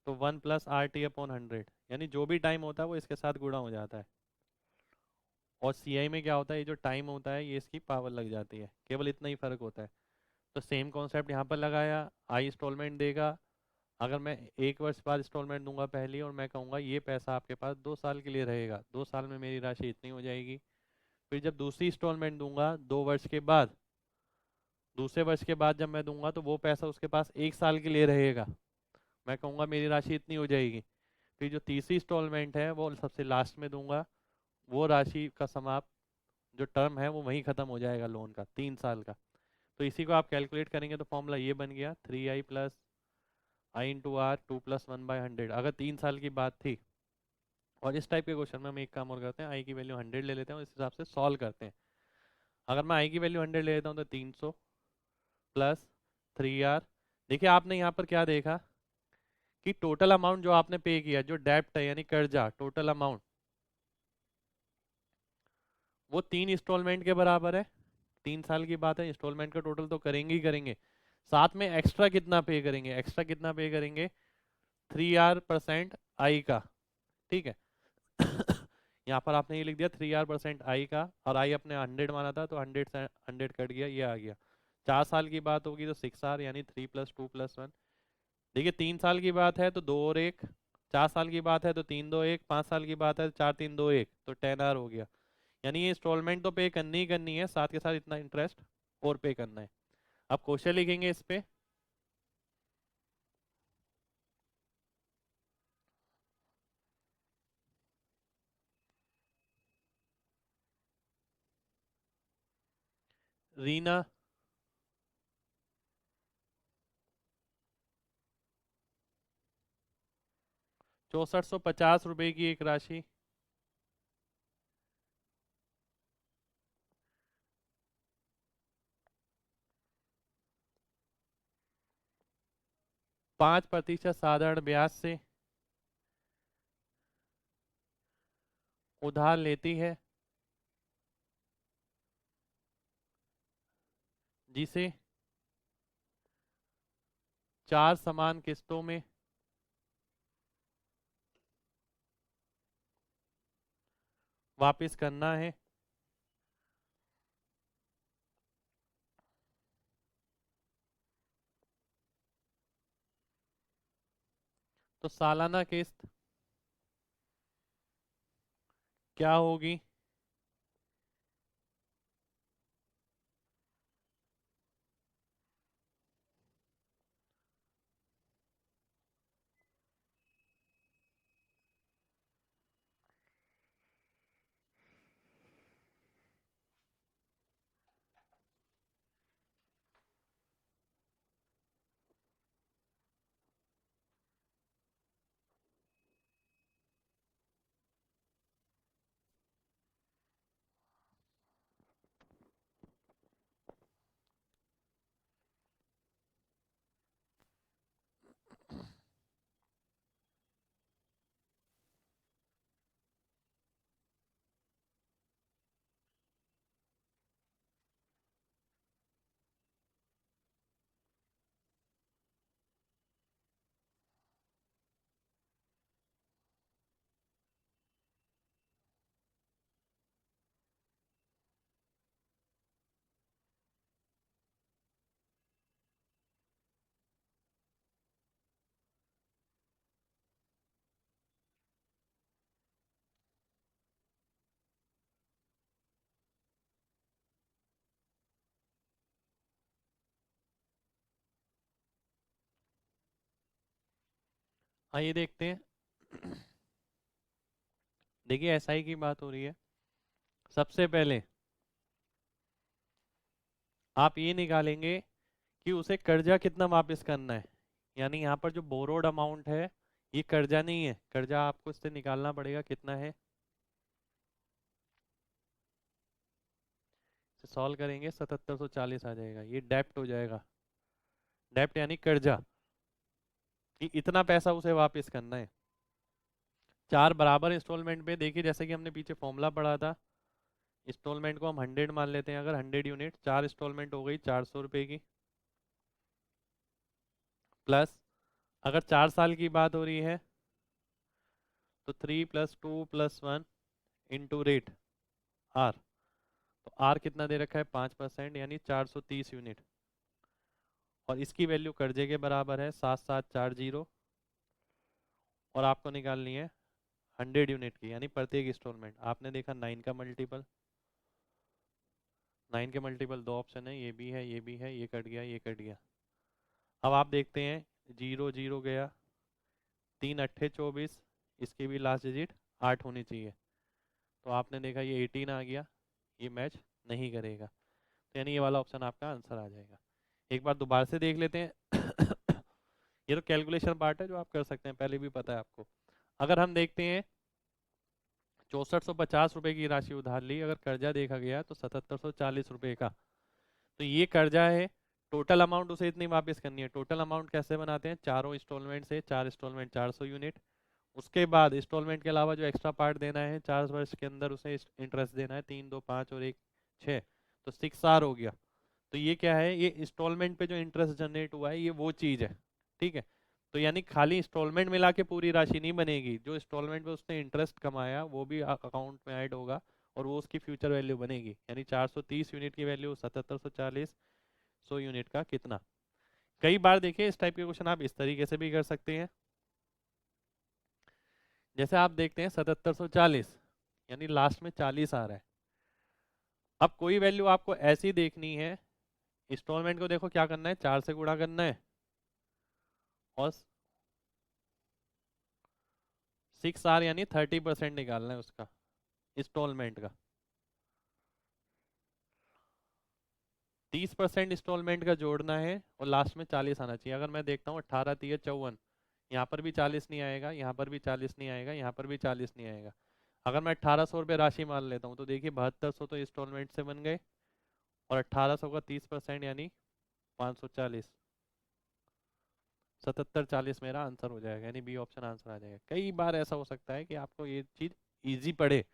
तो 1+r/t/100, यानी जो भी टाइम होता है वो इसके साथ गुणा हो जाता है। और सी आई में क्या होता है, ये जो टाइम होता है ये इसकी पावर लग जाती है, केवल इतना ही फर्क होता है। तो सेम कॉन्सेप्ट यहाँ पर लगाया, आई इंस्टॉलमेंट देगा। अगर मैं 1 वर्ष बाद इंस्टॉलमेंट दूंगा पहली, और मैं कहूँगा ये पैसा आपके पास 2 साल के लिए रहेगा, 2 साल में मेरी राशि इतनी हो जाएगी। फिर जब दूसरी इंस्टॉलमेंट दूंगा 2 वर्ष के बाद, दूसरे वर्ष के बाद जब मैं दूंगा तो वो पैसा उसके पास 1 साल के लिए रहेगा, मैं कहूँगा मेरी राशि इतनी हो जाएगी। फिर जो तीसरी इंस्टॉलमेंट है वो सबसे लास्ट में दूंगा, वो राशि का समाप्त जो टर्म है वो वहीं खत्म हो जाएगा लोन का, 3 साल का। तो इसी को आप कैलकुलेट करेंगे तो फॉर्मूला ये बन गया, 3i + आई इंटू आर 2+1/100 अगर 3 साल की बात थी। और इस टाइप के क्वेश्चन में हम एक काम और करते हैं, आई की वैल्यू 100 ले लेते हैं और इस हिसाब से सॉल्व करते हैं। अगर मैं आई की वैल्यू 100 ले लेता हूँ तो 300 प्लस 3R। देखिए आपने यहाँ पर क्या देखा कि टोटल अमाउंट जो आपने पे किया, जो डेप्ट है यानी कर्जा, टोटल अमाउंट वो 3 इंस्टॉलमेंट के बराबर है। 3 साल की बात है, इंस्टॉलमेंट का टोटल तो करेंगे ही करेंगे, साथ में एक्स्ट्रा कितना पे करेंगे, एक्स्ट्रा कितना पे करेंगे 3R% आई का। ठीक है। यहाँ पर आपने ये लिख दिया 3R% आई का, और आई अपने 100 माना था तो 100 से 100 कट गया, ये आ गया। 4 साल की बात होगी तो 6R यानी 3+2+1। देखिए 3 साल की बात है तो 2 और 1, 4 साल की बात है तो 3 2 1, 5 साल की बात है तो 4 3 2 1, तो 10R हो गया। यानी ये इंस्टॉलमेंट तो पे करनी ही करनी है, साथ के साथ इतना इंटरेस्ट और पे करना है। अब क्वेश्चन लिखेंगे इस पे। रीना 6450 रुपए की एक राशि 5% साधारण ब्याज से उधार लेती है, जिसे 4 समान किस्तों में वापस करना है। तो सालाना किस्त क्या होगी? आइए देखते हैं। देखिए एसआई की बात हो रही है। सबसे पहले आप ये निकालेंगे कि उसे कर्जा कितना वापस करना है। यानी यहाँ पर जो बोरोड अमाउंट है ये कर्जा नहीं है, कर्जा आपको इससे निकालना पड़ेगा, कितना है। इसे सॉल्व करेंगे 7740 आ जाएगा, ये डेप्ट हो जाएगा। डेप्ट यानी कर्जा, कि इतना पैसा उसे वापस करना है। 4 बराबर इंस्टॉलमेंट पे, देखिए जैसे कि हमने पीछे फॉर्मूला पढ़ा था, इंस्टॉलमेंट को हम 100 मान लेते हैं। अगर 100 यूनिट, 4 इंस्टॉलमेंट हो गई 400 रुपए की, प्लस अगर 4 साल की बात हो रही है तो 3+2+1 इंटू रेट आर। तो आर कितना दे रखा है 5%, यानी 430 यूनिट। और इसकी वैल्यू कर्जे के बराबर है 7740। और आपको निकालनी है 100 यूनिट की, यानी प्रत्येक इंस्टॉलमेंट। आपने देखा 9 का मल्टीपल, 9 के मल्टीपल 2 ऑप्शन है, ये भी है ये भी है, ये कट गया ये कट गया। अब आप देखते हैं 0 0 गया, 3 8 24, इसकी भी लास्ट डिजिट 8 होनी चाहिए। तो आपने देखा ये 18 आ गया, ये मैच नहीं करेगा। तो यानी ये वाला ऑप्शन आपका आंसर आ जाएगा। एक बार दोबारा से देख लेते हैं। ये तो कैलकुलेशन पार्ट है जो आप कर सकते हैं, पहले भी पता है आपको। अगर हम देखते हैं 6450 रुपये की राशि उधार ली, अगर कर्जा देखा गया तो 7740 रुपये का, तो ये कर्जा है। टोटल अमाउंट उसे इतनी वापस करनी है। टोटल अमाउंट कैसे बनाते हैं, चारों इंस्टॉलमेंट से, 4 इंस्टॉलमेंट 400 यूनिट। उसके बाद इंस्टॉलमेंट के अलावा जो एक्स्ट्रा पार्ट देना है 4 वर्ष के अंदर उसे इंटरेस्ट देना है, 3 2 5 और 1 6, तो 6 R हो गया। तो ये क्या है, ये इंस्टॉलमेंट पे जो इंटरेस्ट जनरेट हुआ है ये वो चीज़ है। ठीक है। तो यानी खाली इंस्टॉलमेंट मिला के पूरी राशि नहीं बनेगी, जो इंस्टॉलमेंट पे उसने इंटरेस्ट कमाया वो भी अकाउंट में ऐड होगा, और वो उसकी फ्यूचर वैल्यू बनेगी। यानी 430 यूनिट की वैल्यू 7740, 100 यूनिट का कितना। कई बार देखिए इस टाइप के क्वेश्चन आप इस तरीके से भी कर सकते हैं। जैसे आप देखते हैं 7740, यानी लास्ट में 40 आ रहा है। अब कोई वैल्यू आपको ऐसी देखनी है, इंस्टॉलमेंट को देखो क्या करना है, 4 से गुणा करना है, और 6 R यानी 30% निकालना है उसका, इंस्टॉलमेंट का। 30% इंस्टॉलमेंट का जोड़ना है और लास्ट में 40 आना चाहिए। अगर मैं देखता हूँ 18 × 3 = 54, यहाँ पर भी 40 नहीं आएगा, यहाँ पर भी 40 नहीं आएगा, यहाँ पर भी 40 नहीं आएगा। अगर मैं 1800 रुपये राशि मान लेता हूँ तो देखिए 7200 तो इंस्टॉलमेंट से बन गए, और 1800 का 30% यानी 540, 7740 मेरा आंसर हो जाएगा, यानी बी ऑप्शन आंसर आ जाएगा। कई बार ऐसा हो सकता है कि आपको ये चीज़ इजी पड़े।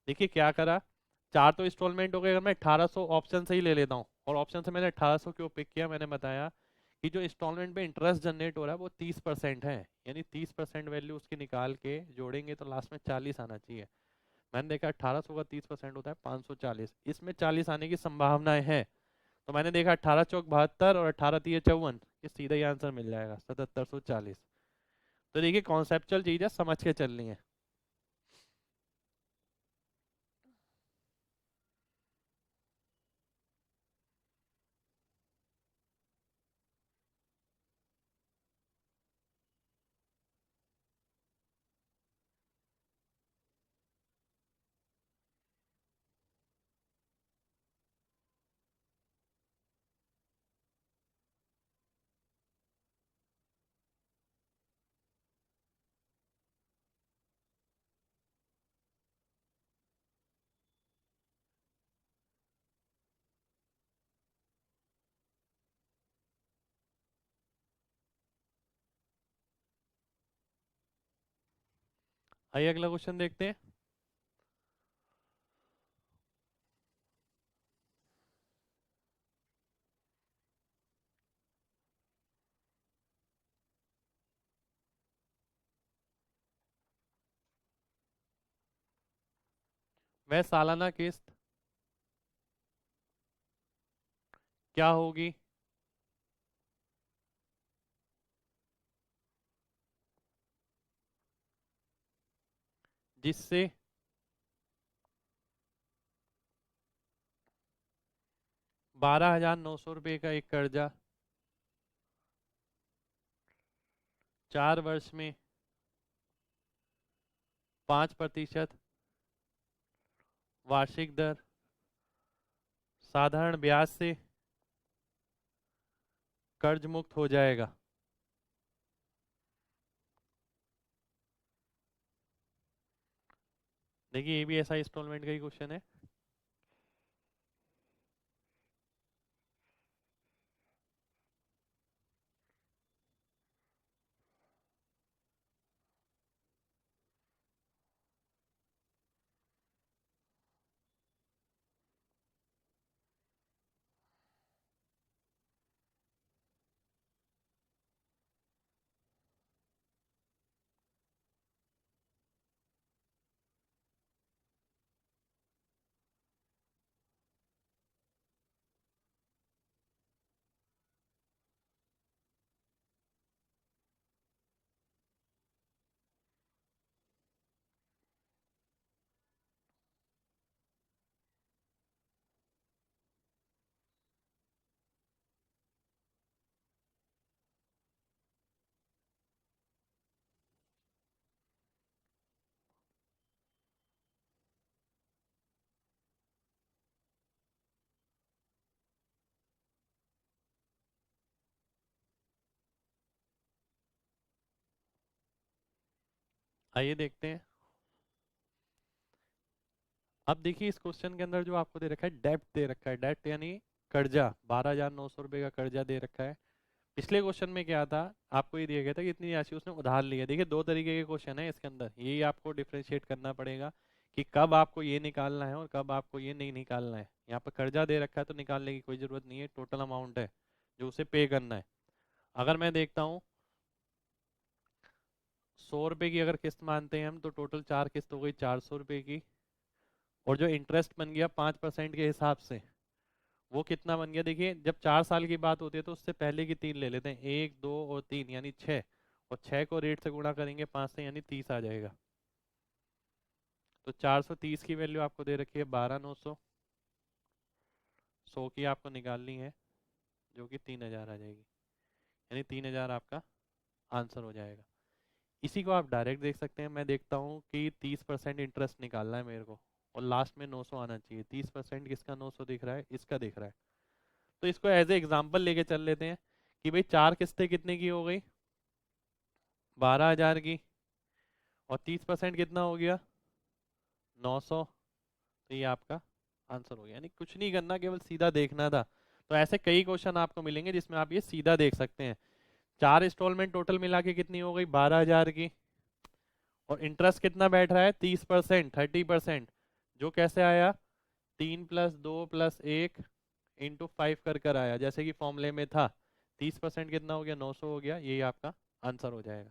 देखिए क्या करा, 4 तो इंस्टॉलमेंट हो गए। अगर मैं 1800 ऑप्शन से ही ले लेता हूँ, और ऑप्शन से मैंने 1800 क्यों पिक किया, मैंने बताया कि जो इंस्टॉलमेंट पे इंटरेस्ट जनरेट हो रहा है वो 30% है, यानी 30% वैल्यू उसकी निकाल के जोड़ेंगे तो लास्ट में 40 आना चाहिए। मैंने देखा 1800 का 30% होता है 540, इसमें 40 आने की संभावनाएं हैं। तो मैंने देखा 18 × 4 = 72 और 18 × 3 = 54, ये सीधा ही आंसर मिल जाएगा 7740। तो देखिए कॉन्सेप्चुअल चीज़ है, समझ के चलनी है। आइए अगला क्वेश्चन देखते हैं। वह सालाना किस्त क्या होगी जिससे 12,900 रुपये का एक कर्जा 4 वर्ष में 5% वार्षिक दर साधारण ब्याज से कर्ज मुक्त हो जाएगा। देखिए ये भी ऐसा इंस्टॉलमेंट का ही क्वेश्चन है। आइए देखते हैं। अब देखिए इस क्वेश्चन के अंदर जो आपको दे रखा है डेब्ट दे रखा है, डेब्ट यानी कर्जा, 12,900 रुपये का कर्जा दे रखा है। पिछले क्वेश्चन में क्या था, आपको ये दिया गया था कि इतनी राशि उसने उधार ली है। देखिए दो तरीके के क्वेश्चन है इसके अंदर, यही आपको डिफरेंशिएट करना पड़ेगा कि कब आपको ये निकालना है और कब आपको ये नहीं निकालना है। यहाँ पर कर्जा दे रखा है तो निकालने की कोई ज़रूरत नहीं है, टोटल अमाउंट है जो उसे पे करना है। अगर मैं देखता हूँ 100 रुपये की अगर किस्त मानते हैं हम, तो टोटल 4 किस्त हो गई 400 रुपये की। और जो इंटरेस्ट बन गया 5% के हिसाब से, वो कितना बन गया, देखिए जब 4 साल की बात होती है तो उससे पहले की 3 ले लेते हैं, 1, 2 और 3 यानी 6। और 6 को रेट से गुणा करेंगे 5 से, यानी 30 आ जाएगा। तो 430 की वैल्यू आपको दे रखी है 12,900। 100 की आपको निकालनी है जो कि 3,000 आ जाएगी, यानी 3,000 आपका आंसर हो जाएगा। इसी को आप डायरेक्ट देख सकते हैं। मैं देखता हूँ कि 30% इंटरेस्ट निकालना है मेरे को और लास्ट में 900 आना चाहिए। 30% किसका 900 दिख रहा है, इसका दिख रहा है। तो इसको एज ए एग्जाम्पल लेके चल लेते हैं कि भाई 4 किस्तें कितने की हो गई, 12,000 की। और 30% कितना हो गया, 900। तो ये आपका आंसर हो गया, यानी कुछ नहीं करना, केवल सीधा देखना था। तो ऐसे कई क्वेश्चन आपको मिलेंगे जिसमें आप ये सीधा देख सकते हैं। 4 इंस्टॉलमेंट टोटल मिला के कितनी हो गई, 12,000 की। और इंटरेस्ट कितना बैठ रहा है, 30%, 30%। जो कैसे आया, 3+2+1 इंटू 5 कर आया, जैसे कि फॉर्मूले में था। 30% कितना हो गया, 900 हो गया। यही आपका आंसर हो जाएगा।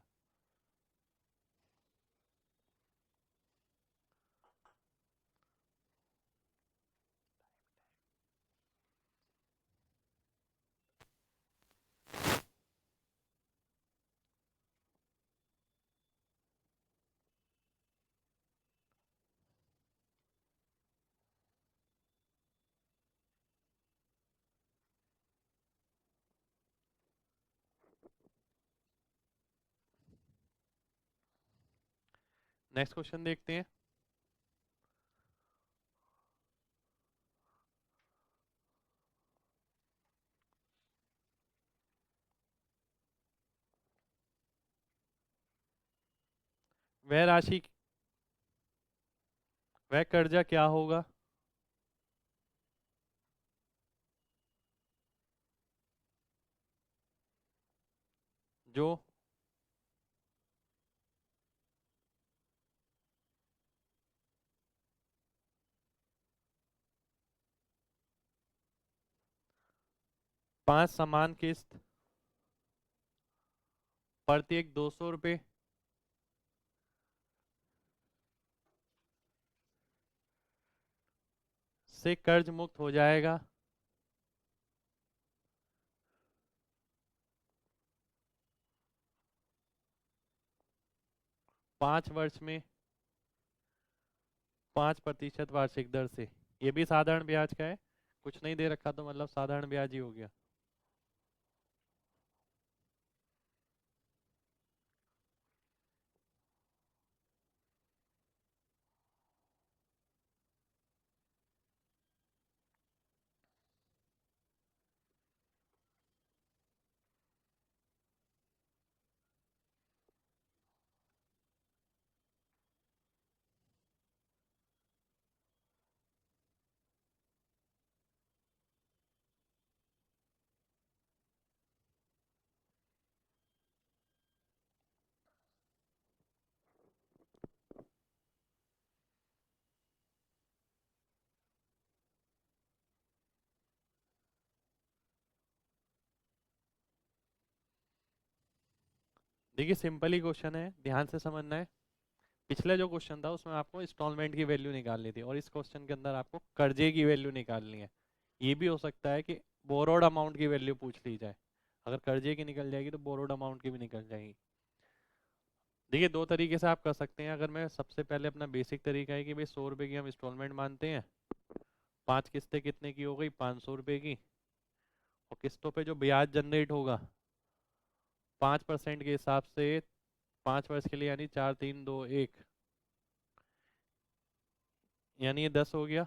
नेक्स्ट क्वेश्चन देखते हैं। वह राशि, वह कर्जा क्या होगा जो 5 समान किस्त प्रत्येक 200 रुपये से कर्ज मुक्त हो जाएगा 5 वर्ष में 5% वार्षिक दर से। ये भी साधारण ब्याज का है, कुछ नहीं दे रखा तो मतलब साधारण ब्याज ही हो गया। देखिए सिंपल ही क्वेश्चन है, ध्यान से समझना है। पिछला जो क्वेश्चन था उसमें आपको इंस्टॉलमेंट की वैल्यू निकालनी थी, और इस क्वेश्चन के अंदर आपको कर्जे की वैल्यू निकालनी है। ये भी हो सकता है कि बोरोड अमाउंट की वैल्यू पूछ ली जाए। अगर कर्जे की निकल जाएगी तो बोरोड अमाउंट की भी निकल जाएगी। देखिए दो तरीके से आप कर सकते हैं। अगर मैं सबसे पहले, अपना बेसिक तरीका है कि भाई 100 रुपये की हम इंस्टॉलमेंट मानते हैं, 5 किस्तें कितने की हो गई, 500 रुपये की। और किस्तों पे जो ब्याज जनरेट होगा 5% के हिसाब से 5 वर्ष के लिए, यानी 4, 3, 2, 1, यानी ये 10 हो गया।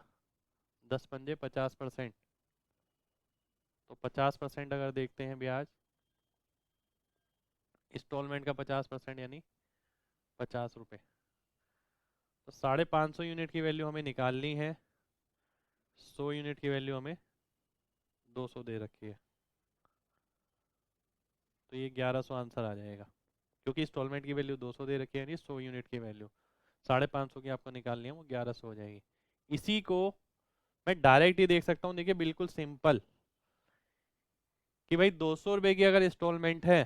10 पंजे 50%। तो 50% अगर देखते हैं ब्याज, इंस्टॉलमेंट का 50% यानी 50 रुपये। तो 550 यूनिट की वैल्यू हमें निकालनी है, 100 यूनिट की वैल्यू हमें 200 दे रखी है, तो ये 1100 आंसर आ जाएगा, क्योंकि इंस्टॉलमेंट की वैल्यू 200 दे रखी है, यानी 100 यूनिट की वैल्यू 550 की आपको निकालनी है, वो 1100 हो जाएगी। इसी को मैं डायरेक्ट ही देख सकता हूँ, देखिए बिल्कुल सिंपल, कि भाई 200 रुपये की अगर इंस्टॉलमेंट है,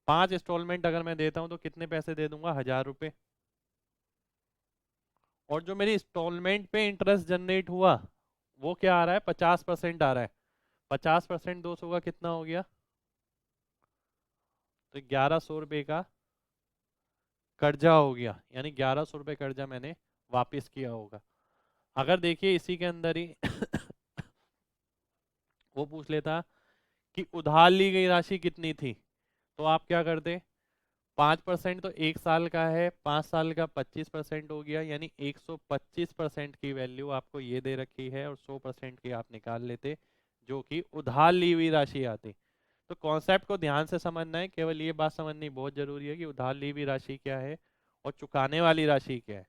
5 इंस्टॉलमेंट अगर मैं देता हूँ तो कितने पैसे दे दूंगा, 1000 रुपये। और जो मेरी इंस्टॉलमेंट पे इंटरेस्ट जनरेट हुआ वो क्या आ रहा है, 50% आ रहा है। 50% 200 का कितना हो गया, तो 1100 रुपये का कर्जा हो गया, यानी 1100 रुपये कर्जा मैंने वापस किया होगा। अगर देखिए इसी के अंदर ही वो पूछ लेता कि उधार ली गई राशि कितनी थी, तो आप क्या करते, 5% तो 1 साल का है, 5 साल का 25% हो गया, यानी 125% की वैल्यू आपको ये दे रखी है, और 100% की आप निकाल लेते, जो कि उधार ली हुई राशि आती। तो कॉन्सेप्ट को ध्यान से समझना है, केवल ये बात समझनी बहुत जरूरी है कि उधार ली हुई राशि क्या है और चुकाने वाली राशि क्या है।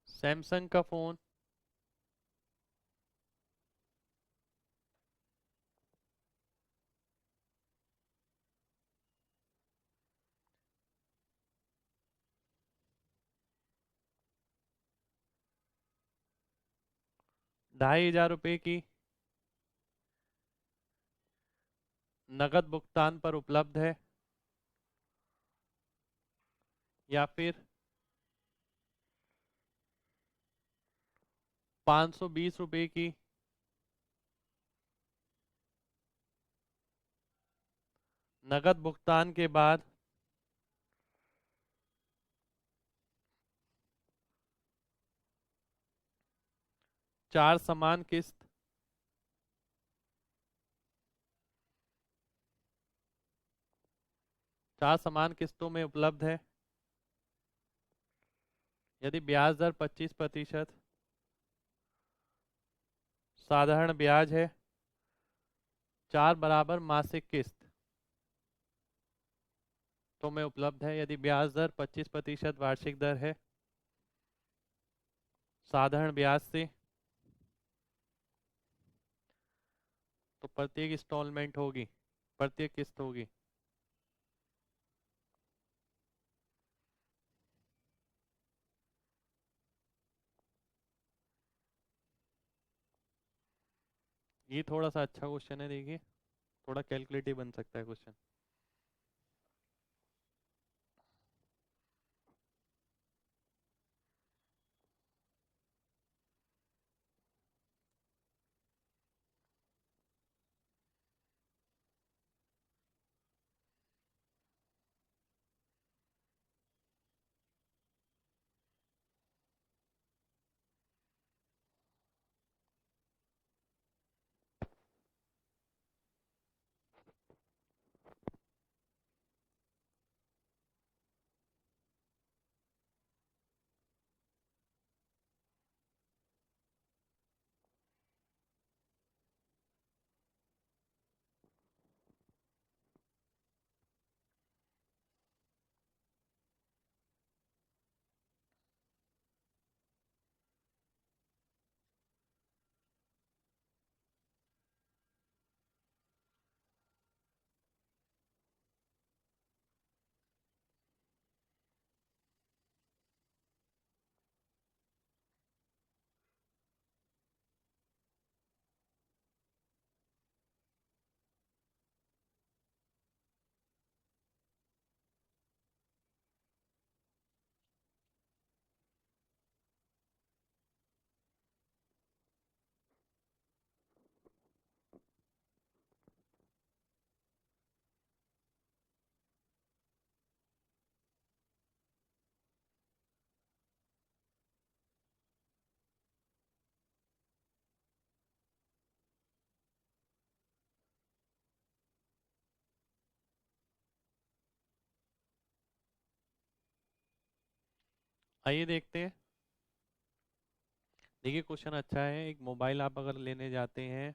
सैमसंग का फोन 2500 रुपये की नगद भुगतान पर उपलब्ध है, या फिर 520 रुपये की नगद भुगतान के बाद 4 समान किस्त 4 समान किस्तों में उपलब्ध है, यदि ब्याज दर 25%, साधारण ब्याज है, 4 बराबर मासिक किस्त तो में उपलब्ध है, यदि ब्याज दर 25% वार्षिक दर है, साधारण ब्याज से, तो प्रत्येक इंस्टॉलमेंट होगी, प्रत्येक किस्त होगी। ये थोड़ा सा अच्छा क्वेश्चन है, देखिए थोड़ा कैलकुलेटिव बन सकता है क्वेश्चन। आइए देखते हैं। देखिए क्वेश्चन अच्छा है। एक मोबाइल आप अगर लेने जाते हैं,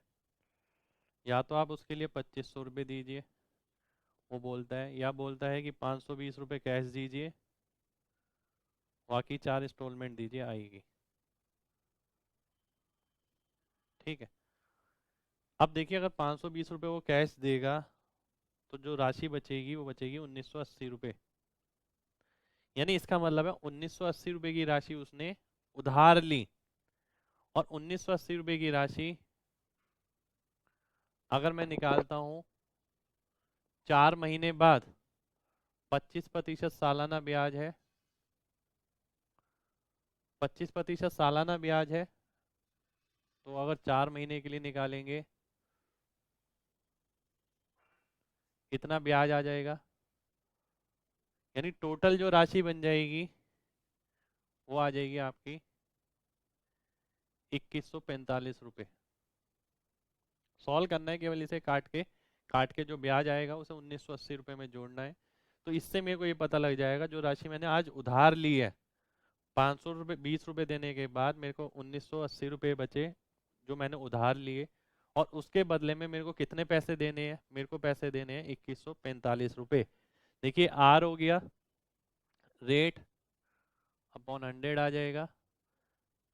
या तो आप उसके लिए 2500 रुपये दीजिए, वो बोलता है, या बोलता है कि 520 रुपये कैश दीजिए, बाकी 4 इंस्टॉलमेंट दीजिए आएगी। ठीक है। अब देखिए अगर 520 रुपये वो कैश देगा तो जो राशि बचेगी वो बचेगी 1980 रुपये। यानी इसका मतलब है 1980 रुपये की राशि उसने उधार ली, और 1980 रुपये की राशि अगर मैं निकालता हूँ 4 महीने बाद, 25% सालाना ब्याज है, 25% सालाना ब्याज है, तो अगर 4 महीने के लिए निकालेंगे कितना ब्याज आ जाएगा। यानी टोटल जो राशि बन जाएगी वो आ जाएगी आपकी 2145 रुपये। सॉल्व करना है केवल इसे काट के जो ब्याज आएगा उसे 1980 रुपये में जोड़ना है। तो इससे मेरे को ये पता लग जाएगा जो राशि मैंने आज उधार ली है, 500 रुपये 20 रुपये देने के बाद मेरे को 1980 रुपये बचे जो मैंने उधार लिए, और उसके बदले में मेरे को कितने पैसे देने हैं, मेरे को पैसे देने हैं 2145 रुपये। देखिए आर हो गया रेट अपॉन 100 आ जाएगा,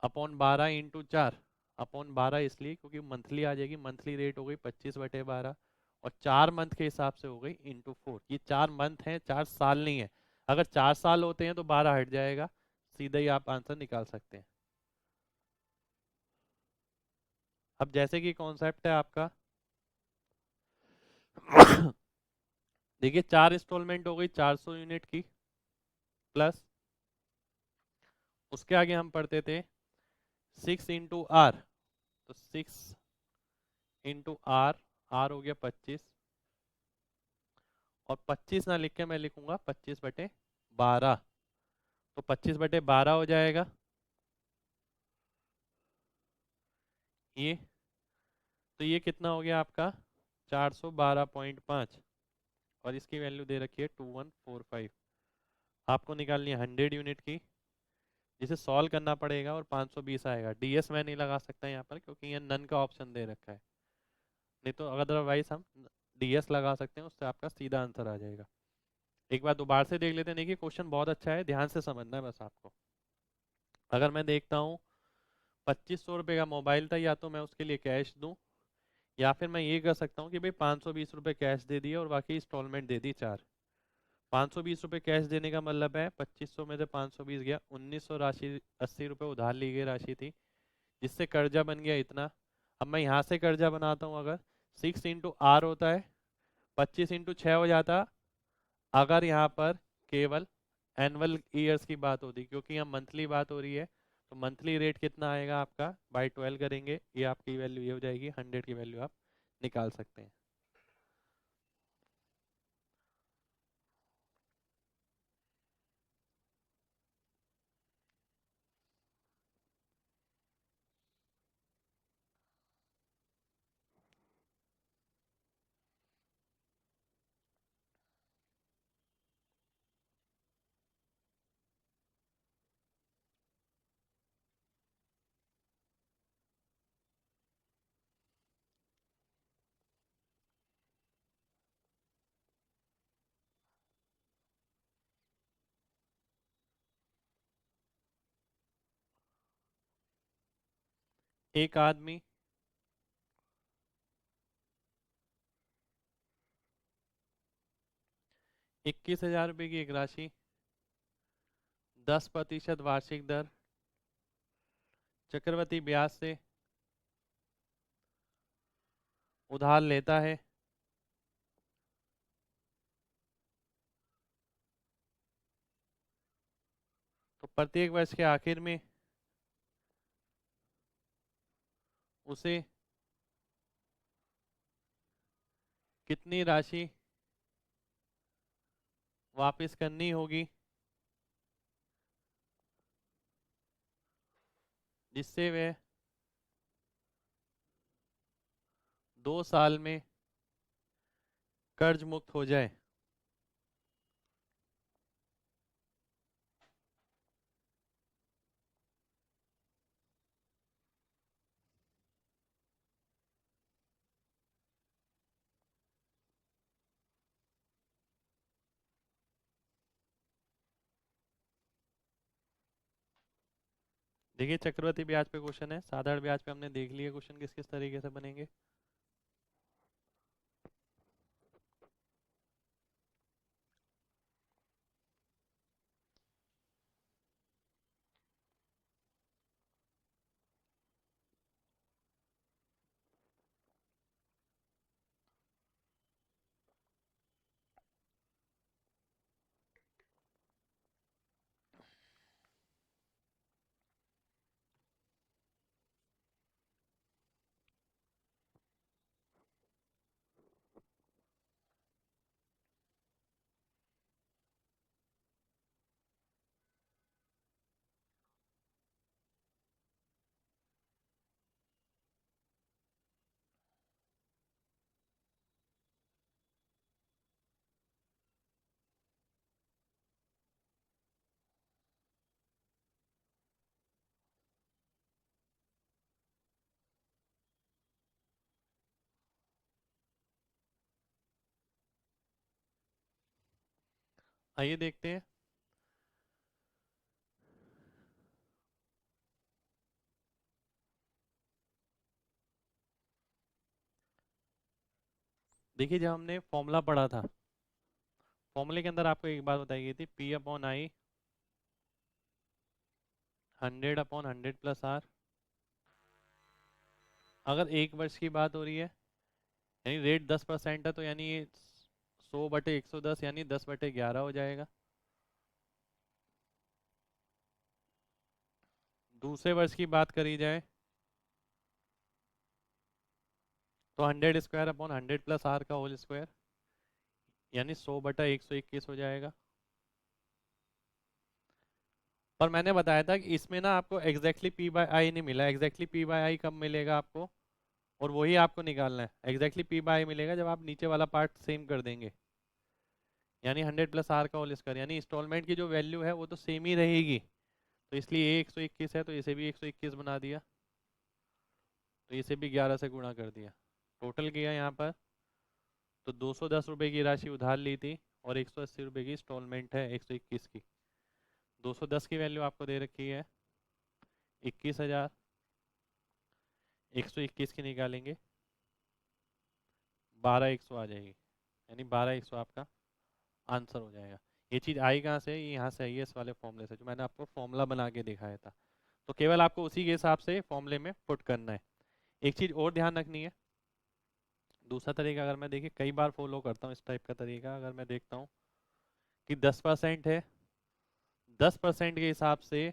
अपॉन 12 × 4, अपॉन 12 इसलिए क्योंकि मंथली आ जाएगी, मंथली रेट हो गई 25/12, और 4 मंथ के हिसाब से हो गई × 4। ये 4 मंथ हैं, 4 साल नहीं है। अगर 4 साल होते हैं तो 12 हट जाएगा, सीधा ही आप आंसर निकाल सकते हैं। अब जैसे कि कॉन्सेप्ट है आपका देखिए 4 इंस्टॉलमेंट हो गई 400 यूनिट की, प्लस उसके आगे हम पढ़ते थे 6 × R, तो 6 × R, R हो गया 25, और 25 ना लिख के मैं लिखूंगा 25/12, तो 25/12 हो जाएगा ये। तो ये कितना हो गया आपका 412.5, और इसकी वैल्यू दे रखी है 2145। आपको निकालनी है 100 यूनिट की, जिसे सॉल्व करना पड़ेगा, और 520 आएगा। डीएस मैं नहीं लगा सकता यहाँ पर क्योंकि ये नन का ऑप्शन दे रखा है, नहीं तो अदरवाइज हम डीएस लगा सकते हैं, उससे आपका सीधा आंसर आ जाएगा। एक बार दोबारा से देख लेते हैं। देखिए क्वेश्चन बहुत अच्छा है, ध्यान से समझना है बस आपको। अगर मैं देखता हूँ 2500 रुपये का मोबाइल था, या तो मैं उसके लिए कैश दूं, या फिर मैं ये कर सकता हूँ कि भाई 520 रुपये कैश दे दिए और बाकी इंस्टॉलमेंट दे दी 4। 520 रुपये कैश देने का मतलब है 2500 में से 520 गया, 1900 राशि 80 रुपये उधार ली गई राशि थी, जिससे कर्जा बन गया इतना। अब मैं यहाँ से कर्जा बनाता हूँ, अगर 6 × R होता है 25 × 6 हो जाता, अगर यहाँ पर केवल एनुअल ईयर्स की बात होती, क्योंकि यहाँ मंथली बात हो रही है, तो मंथली रेट कितना आएगा आपका, बाई 12 करेंगे, ये आपकी वैल्यू ये हो जाएगी, 100 की वैल्यू आप निकाल सकते हैं। एक आदमी 21,000 रुपये की एक राशि 10% वार्षिक दर चक्रवृद्धि ब्याज से उधार लेता है, तो प्रत्येक वर्ष के आखिर में उसे कितनी राशि वापस करनी होगी, जिससे वह 2 साल में कर्ज मुक्त हो जाए। देखिए चक्रवृद्धि ब्याज पे क्वेश्चन है, साधारण ब्याज पे हमने देख लिया क्वेश्चन किस किस तरीके से बनेंगे। आइए देखते हैं। देखिए जब हमने फॉर्मूला पढ़ा था, फॉर्मूले के अंदर आपको एक बात बताई गई थी, P/I 100/100 प्लस आर। अगर एक वर्ष की बात हो रही है, यानी रेट 10% है, तो यानी ये 100/110 यानी 10/11 हो जाएगा। दूसरे वर्ष की बात करी जाए तो 100² 100 प्लस आर का होल स्क्वायर, यानी 100/121 हो जाएगा। पर मैंने बताया था कि इसमें ना आपको एग्जैक्टली P/I नहीं मिला। एग्जैक्टली P/I कब मिलेगा आपको, और वही आपको निकालना है। एग्जैक्टली P/I मिलेगा जब आप नीचे वाला पार्ट सेम कर देंगे, यानी 100 प्लस आर का होल स्क्वायर, यानी इंस्टॉलमेंट की जो वैल्यू है वो तो सेम ही रहेगी। तो इसलिए ये 121 है, तो इसे भी 121 बना दिया, तो इसे भी 11 से गुणा कर दिया। टोटल किया यहाँ पर तो 210 रुपये की राशि उधार ली थी, और 180 रुपये की इंस्टॉलमेंट है 121 की। 210 की वैल्यू आपको दे रखी है 21,000, 121 की निकालेंगे 12,100 आ जाएगी, यानी 12,100 आपका आंसर हो जाएगा। ये चीज़ आई कहाँ से, ये यहाँ से आई है, इस वाले फॉर्मूले से जो मैंने आपको फॉर्मूला बना के दिखाया था। तो केवल आपको उसी के हिसाब से फॉर्मूले में पुट करना है। एक चीज़ और ध्यान रखनी है, दूसरा तरीका अगर मैं देखिए कई बार फॉलो करता हूँ इस टाइप का तरीका, अगर मैं देखता हूँ कि 10% है, 10% के हिसाब से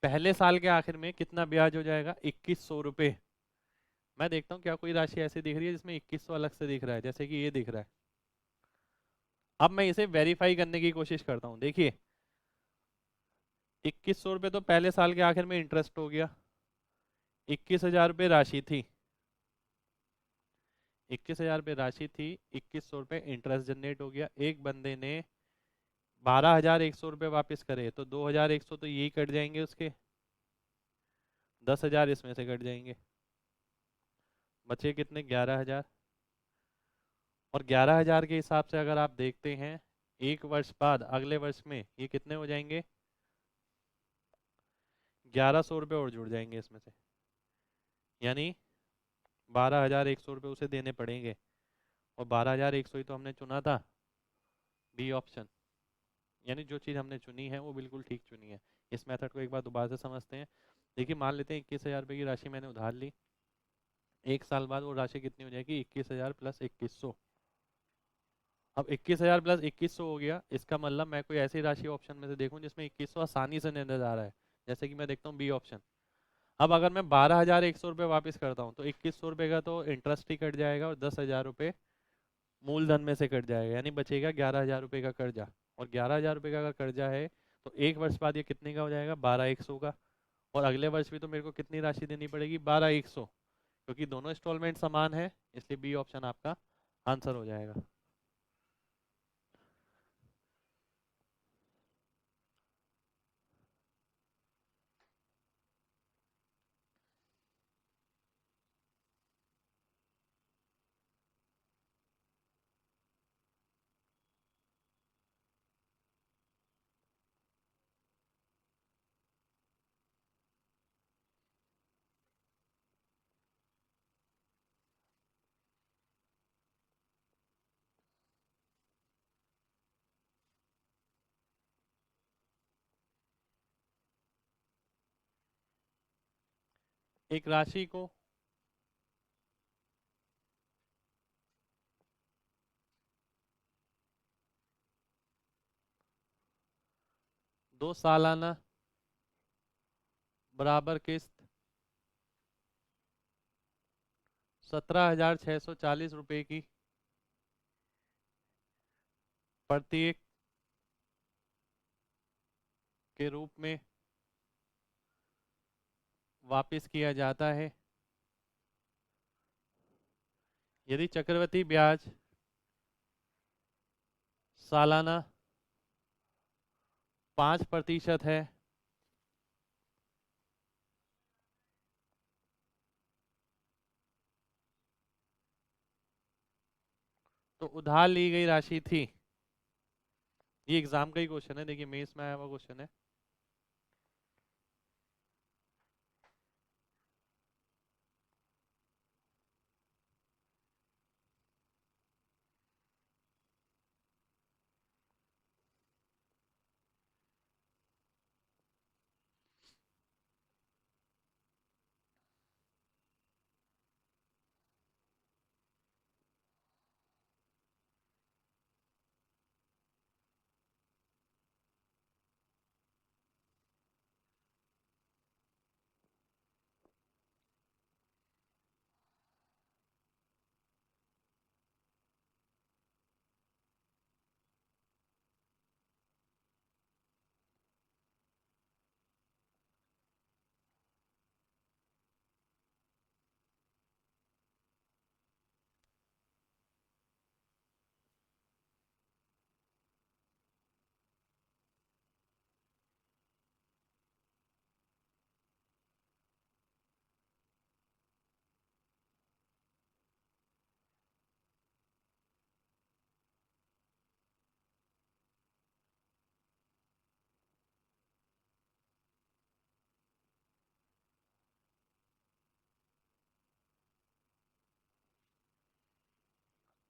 पहले साल के आखिर में कितना ब्याज हो जाएगा, 2100 रुपये। मैं देखता हूँ क्या कोई राशि ऐसी दिख रही है जिसमें 2100 अलग से दिख रहा है, जैसे कि ये दिख रहा है। अब मैं इसे वेरीफाई करने की कोशिश करता हूँ। देखिए 2100 रुपये तो पहले साल के आखिर में इंटरेस्ट हो गया, 21,000 रुपये राशि थी, 21,000 रुपये राशि थी, 2100 रुपये इंटरेस्ट जनरेट हो गया। एक बंदे ने 12,100 रुपये वापस करे, तो 2,100 तो यही कट जाएंगे उसके, 10,000 इसमें से कट जाएंगे, बचे कितने, 11,000। और 11,000 के हिसाब से अगर आप देखते हैं एक वर्ष बाद अगले वर्ष में ये कितने हो जाएंगे, 1,100 रुपये और जुड़ जाएंगे इसमें से, यानी 12,100 रुपये उसे देने पड़ेंगे। और 12,100 ही तो हमने चुना था, बी ऑप्शन, यानी जो चीज़ हमने चुनी है वो बिल्कुल ठीक चुनी है। इस मेथड को एक बार दोबारा से समझते हैं। देखिए मान लेते हैं 21,000 रुपये की राशि मैंने उधार ली, एक साल बाद वो राशि कितनी हो जाएगी, 21,000 प्लस 2100। अब 21,000 प्लस 2100 हो गया, इसका मतलब मैं कोई ऐसी राशि ऑप्शन में से देखूं जिसमें 2100 आसानी से नजर आ रहा है, जैसे कि मैं देखता हूँ बी ऑप्शन। अब अगर मैं 12,100 रुपये वापस करता हूँ तो 2100 रुपये का तो इंटरेस्ट ही कट जाएगा, और 10,000 रुपये मूलधन में से कट जाएगा, यानी बचेगा 11,000 रुपये का कर्जा। और 11,000 रुपये का अगर कर्जा है तो एक वर्ष बाद ये कितने का हो जाएगा, 12,100 का। और अगले वर्ष भी तो मेरे को कितनी राशि देनी पड़ेगी, 12,100, क्योंकि दोनों इंस्टॉलमेंट समान है, इसलिए बी ऑप्शन आपका आंसर हो जाएगा। एक राशि को दो सालाना बराबर किस्त 17,640 रुपए की प्रत्येक के रूप में वापस किया जाता है यदि चक्रवृद्धि ब्याज सालाना 5% है तो उधार ली गई राशि थी। ये एग्जाम का ही क्वेश्चन है, देखिए मेंस में आया हुआ क्वेश्चन है।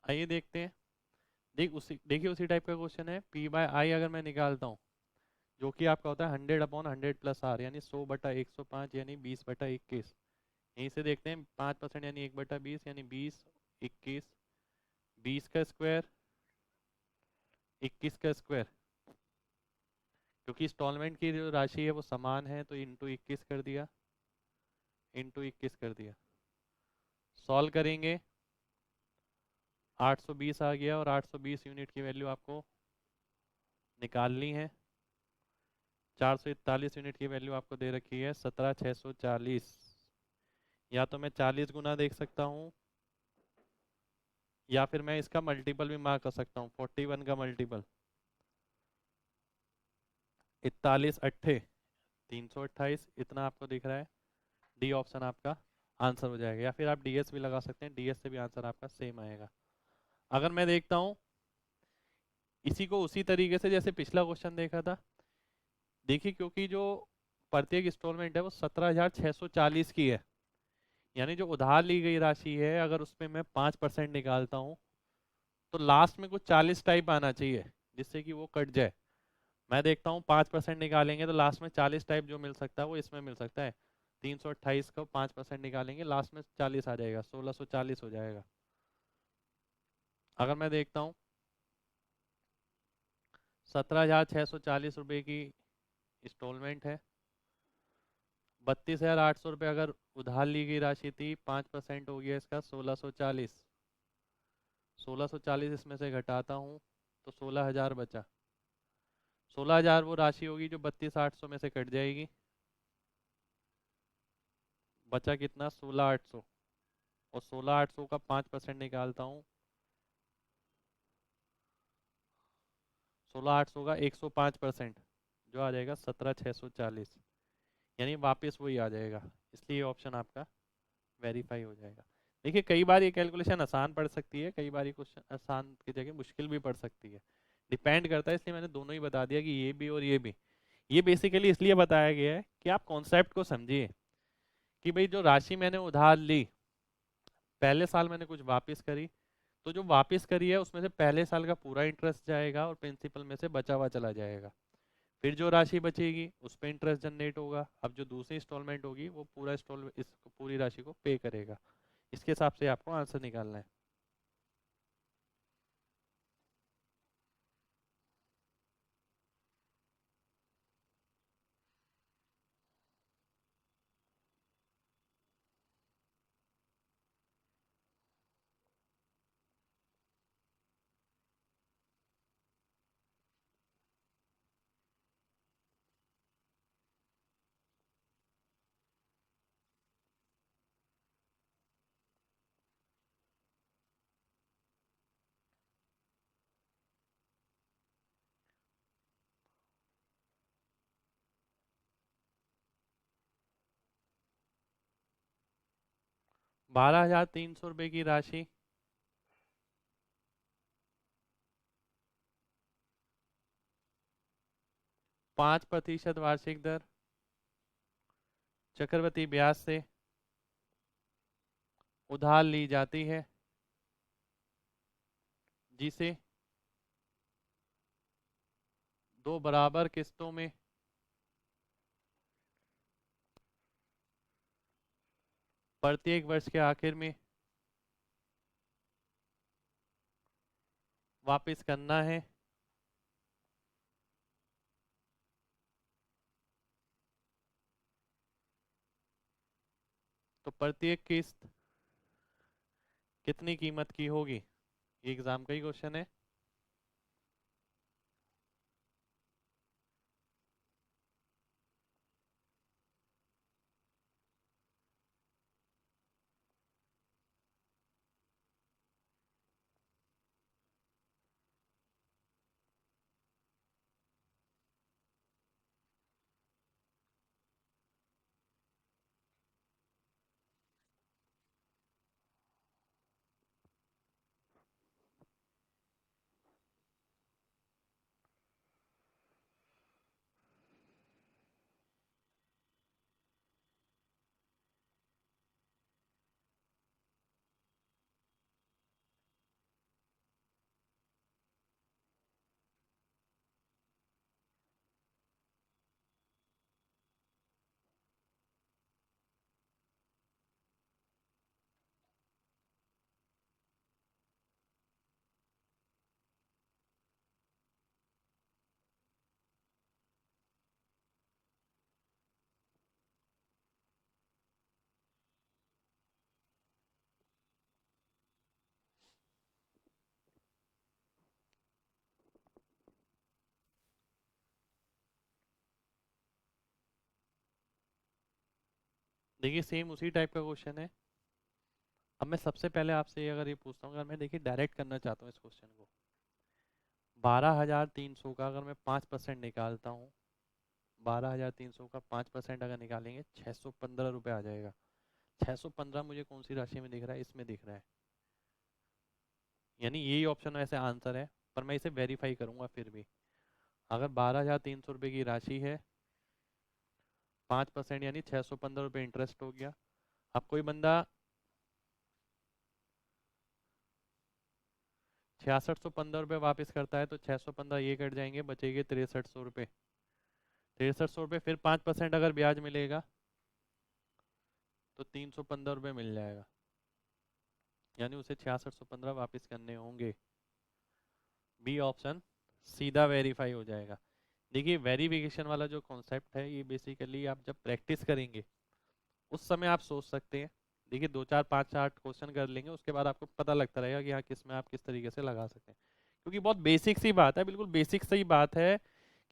आइए देखते हैं। देखिए उसी टाइप का क्वेश्चन है। पी बाय आई अगर मैं निकालता हूँ, जो कि आपका होता है 100/100 प्लस आर, यानी 100/105 यानी 20/21। यहीं से देखते हैं 5% यानी 1/20 यानी 20, 21, 20 का स्क्वायर, 21 का स्क्वायर। क्योंकि इंस्टॉलमेंट की जो राशि है वो समान है तो इंटू 21 कर दिया, इंटू 21 कर दिया। सॉल्व करेंगे 820 आ गया, और 820 यूनिट की वैल्यू आपको निकालनी है। 441 यूनिट की वैल्यू आपको दे रखी है 17,640। या तो मैं 40 गुना देख सकता हूँ, या फिर मैं इसका मल्टीपल भी मार्क कर सकता हूँ, 41 का मल्टीपल। 41 अट्ठे 328, इतना आपको दिख रहा है। डी ऑप्शन आपका आंसर हो जाएगा, या फिर आप डीएस भी लगा सकते हैं, डीएस से भी आंसर आपका सेम आएगा। अगर मैं देखता हूँ इसी को उसी तरीके से जैसे पिछला क्वेश्चन देखा था, देखिए क्योंकि जो प्रत्येक इंस्टॉलमेंट है वो 17,640 की है, यानी जो उधार ली गई राशि है अगर उसमें मैं 5% निकालता हूँ तो लास्ट में कुछ 40 टाइप आना चाहिए जिससे कि वो कट जाए। मैं देखता हूँ 5% निकालेंगे तो लास्ट में 40 टाइप जो मिल सकता है वो इसमें मिल सकता है। 328 का 5% निकालेंगे लास्ट में 40 आ जाएगा, 1640 हो जाएगा। अगर मैं देखता हूँ 17,640 रुपये की इंस्टॉलमेंट है, 32,800 रुपये अगर उधार ली गई राशि थी, 5% हो गया इसका 1640। 1640 इसमें से घटाता हूँ तो 16,000 बचा। 16,000 वो राशि होगी जो 32,800 में से कट जाएगी, बचा कितना 16,800। और 16,800 का 5% निकालता हूँ, 16,800 का 105% जो आ जाएगा 17,640, यानी वापस वही आ जाएगा। इसलिए ऑप्शन आपका वेरीफाई हो जाएगा। देखिए कई बार ये कैलकुलेशन आसान पड़ सकती है, कई बार ये क्वेश्चन आसान की जगह मुश्किल भी पड़ सकती है, डिपेंड करता है। इसलिए मैंने दोनों ही बता दिया कि ये भी और ये भी। ये बेसिकली इसलिए बताया गया है कि आप कॉन्सेप्ट को समझिए कि भाई जो राशि मैंने उधार ली, पहले साल मैंने कुछ वापस करी, तो जो वापस करी है उसमें से पहले साल का पूरा इंटरेस्ट जाएगा और प्रिंसिपल में से बचा हुआ चला जाएगा। फिर जो राशि बचेगी उस पर इंटरेस्ट जनरेट होगा। अब जो दूसरी इंस्टॉलमेंट होगी वो पूरा इंस्टॉल इस पूरी राशि को पे करेगा। इसके हिसाब से आपको आंसर निकालना है। 12,300 रुपये की राशि 5% वार्षिक दर चक्रवृद्धि ब्याज से उधार ली जाती है, जिसे दो बराबर किस्तों में प्रत्येक वर्ष के आखिर में वापस करना है। तो प्रत्येक किस्त कितनी कीमत की होगी? ये एग्जाम का ही क्वेश्चन है। देखिए सेम उसी टाइप का क्वेश्चन है। अब मैं सबसे पहले आपसे अगर ये पूछता हूँ, अगर मैं देखिए डायरेक्ट करना चाहता हूँ इस क्वेश्चन को, 12,300 का अगर मैं 5% निकालता हूँ, 12,300 का 5% अगर निकालेंगे 615 रुपये आ जाएगा। 615 मुझे कौन सी राशि में दिख रहा है? इसमें दिख रहा है, यानी यही ऑप्शन वैसे आंसर है, पर मैं इसे वेरीफाई करूंगा फिर भी। अगर 12,300 रुपये की राशि है, 5% यानी 615 रुपये इंटरेस्ट हो गया। अब कोई बंदा 6615 रुपये वापस करता है, तो 615 ये कट जाएंगे, बचेंगे 6300 रुपये। 6300 रुपये फिर 5% अगर ब्याज मिलेगा तो 315 रुपये मिल जाएगा, यानी उसे 6615 वापस करने होंगे। बी ऑप्शन सीधा वेरीफाई हो जाएगा। देखिए वेरिफिकेशन वाला जो कॉन्सेप्ट है, ये बेसिकली आप जब प्रैक्टिस करेंगे उस समय आप सोच सकते हैं। देखिए 2 4 5 8 क्वेश्चन कर लेंगे, उसके बाद आपको पता लगता रहेगा कि हाँ किस में आप किस तरीके से लगा सकते हैं। क्योंकि बहुत बेसिक सी बात है, बिल्कुल बेसिक सी बात है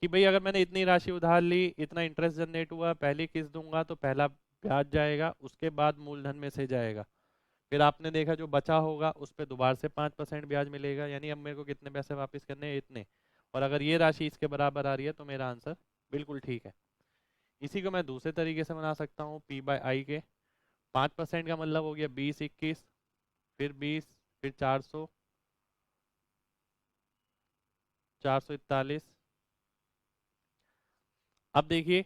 कि भाई अगर मैंने इतनी राशि उधार ली, इतना इंटरेस्ट जनरेट हुआ, पहली किस्त दूंगा तो पहला ब्याज जाएगा, उसके बाद मूलधन में से जाएगा, फिर आपने देखा जो बचा होगा उस पर दोबारा से 5% ब्याज मिलेगा, यानी अब मेरे को कितने पैसे वापस करने हैं? इतने। और अगर ये राशि इसके बराबर आ रही है तो मेरा आंसर बिल्कुल ठीक है। इसी को मैं दूसरे तरीके से बना सकता हूँ, P/I के 5% का मतलब हो गया 20 21, फिर 20, फिर 400, 441। अब देखिए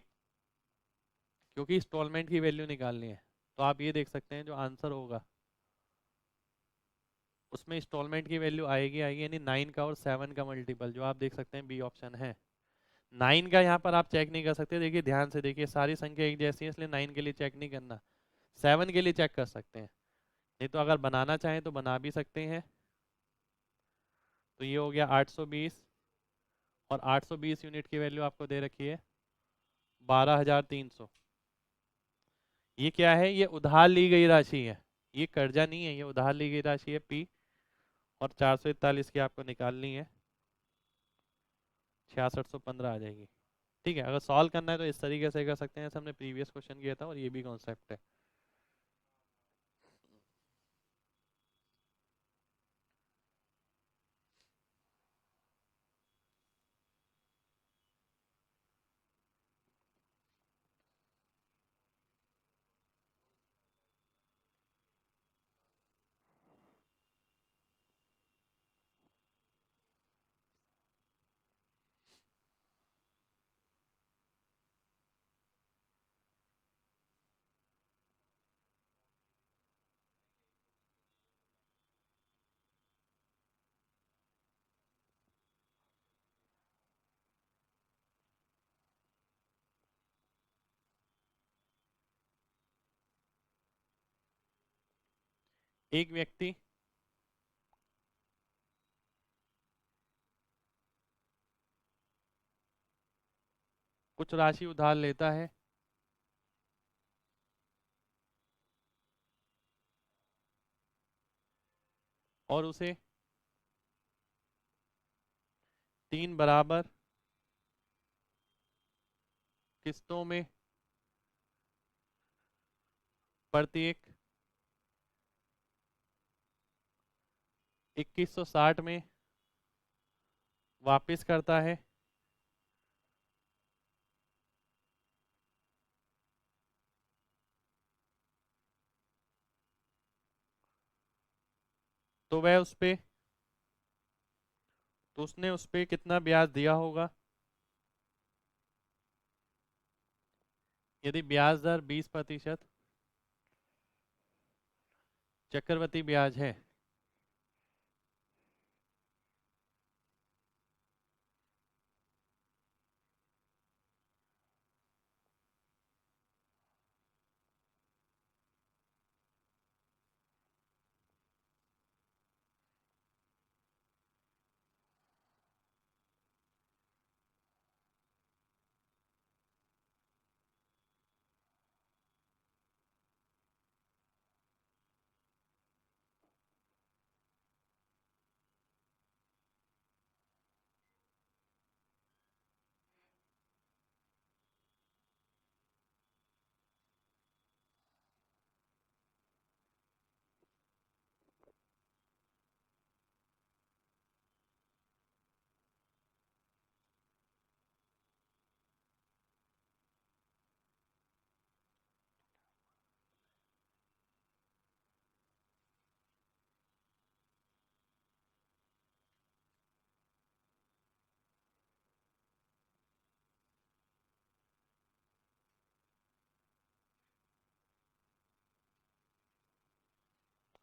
क्योंकि इंस्टॉलमेंट की वैल्यू निकालनी है, तो आप ये देख सकते हैं जो आंसर होगा उसमें इंस्टॉलमेंट की वैल्यू आएगी आएगी, यानी 9 का और 7 का मल्टीपल, जो आप देख सकते हैं बी ऑप्शन है। 9 का यहाँ पर आप चेक नहीं कर सकते, देखिए ध्यान से देखिए सारी संख्या एक जैसी है, इसलिए 9 के लिए चेक नहीं करना। 7 के लिए चेक कर सकते हैं, नहीं तो अगर बनाना चाहें तो बना भी सकते हैं। तो ये हो गया 820, और 820 यूनिट की वैल्यू आपको दे रखी है 12,300। ये क्या है, ये उधार ली गई राशि है, ये कर्जा नहीं है, ये उधार ली गई राशि है पी। और 441 की आपको निकालनी है, 6615 आ जाएगी। ठीक है, अगर सॉल्व करना है तो इस तरीके से कर सकते हैं जैसे हमने प्रीवियस क्वेश्चन किया था, और ये भी कॉन्सेप्ट है। एक व्यक्ति कुछ राशि उधार लेता है, और उसे 3 बराबर किस्तों में प्रत्येक 2160 में वापस करता है। तो वह उस पे तो उसने उस पे कितना ब्याज दिया होगा? यदि ब्याज दर 20% चक्रवृद्धि ब्याज है,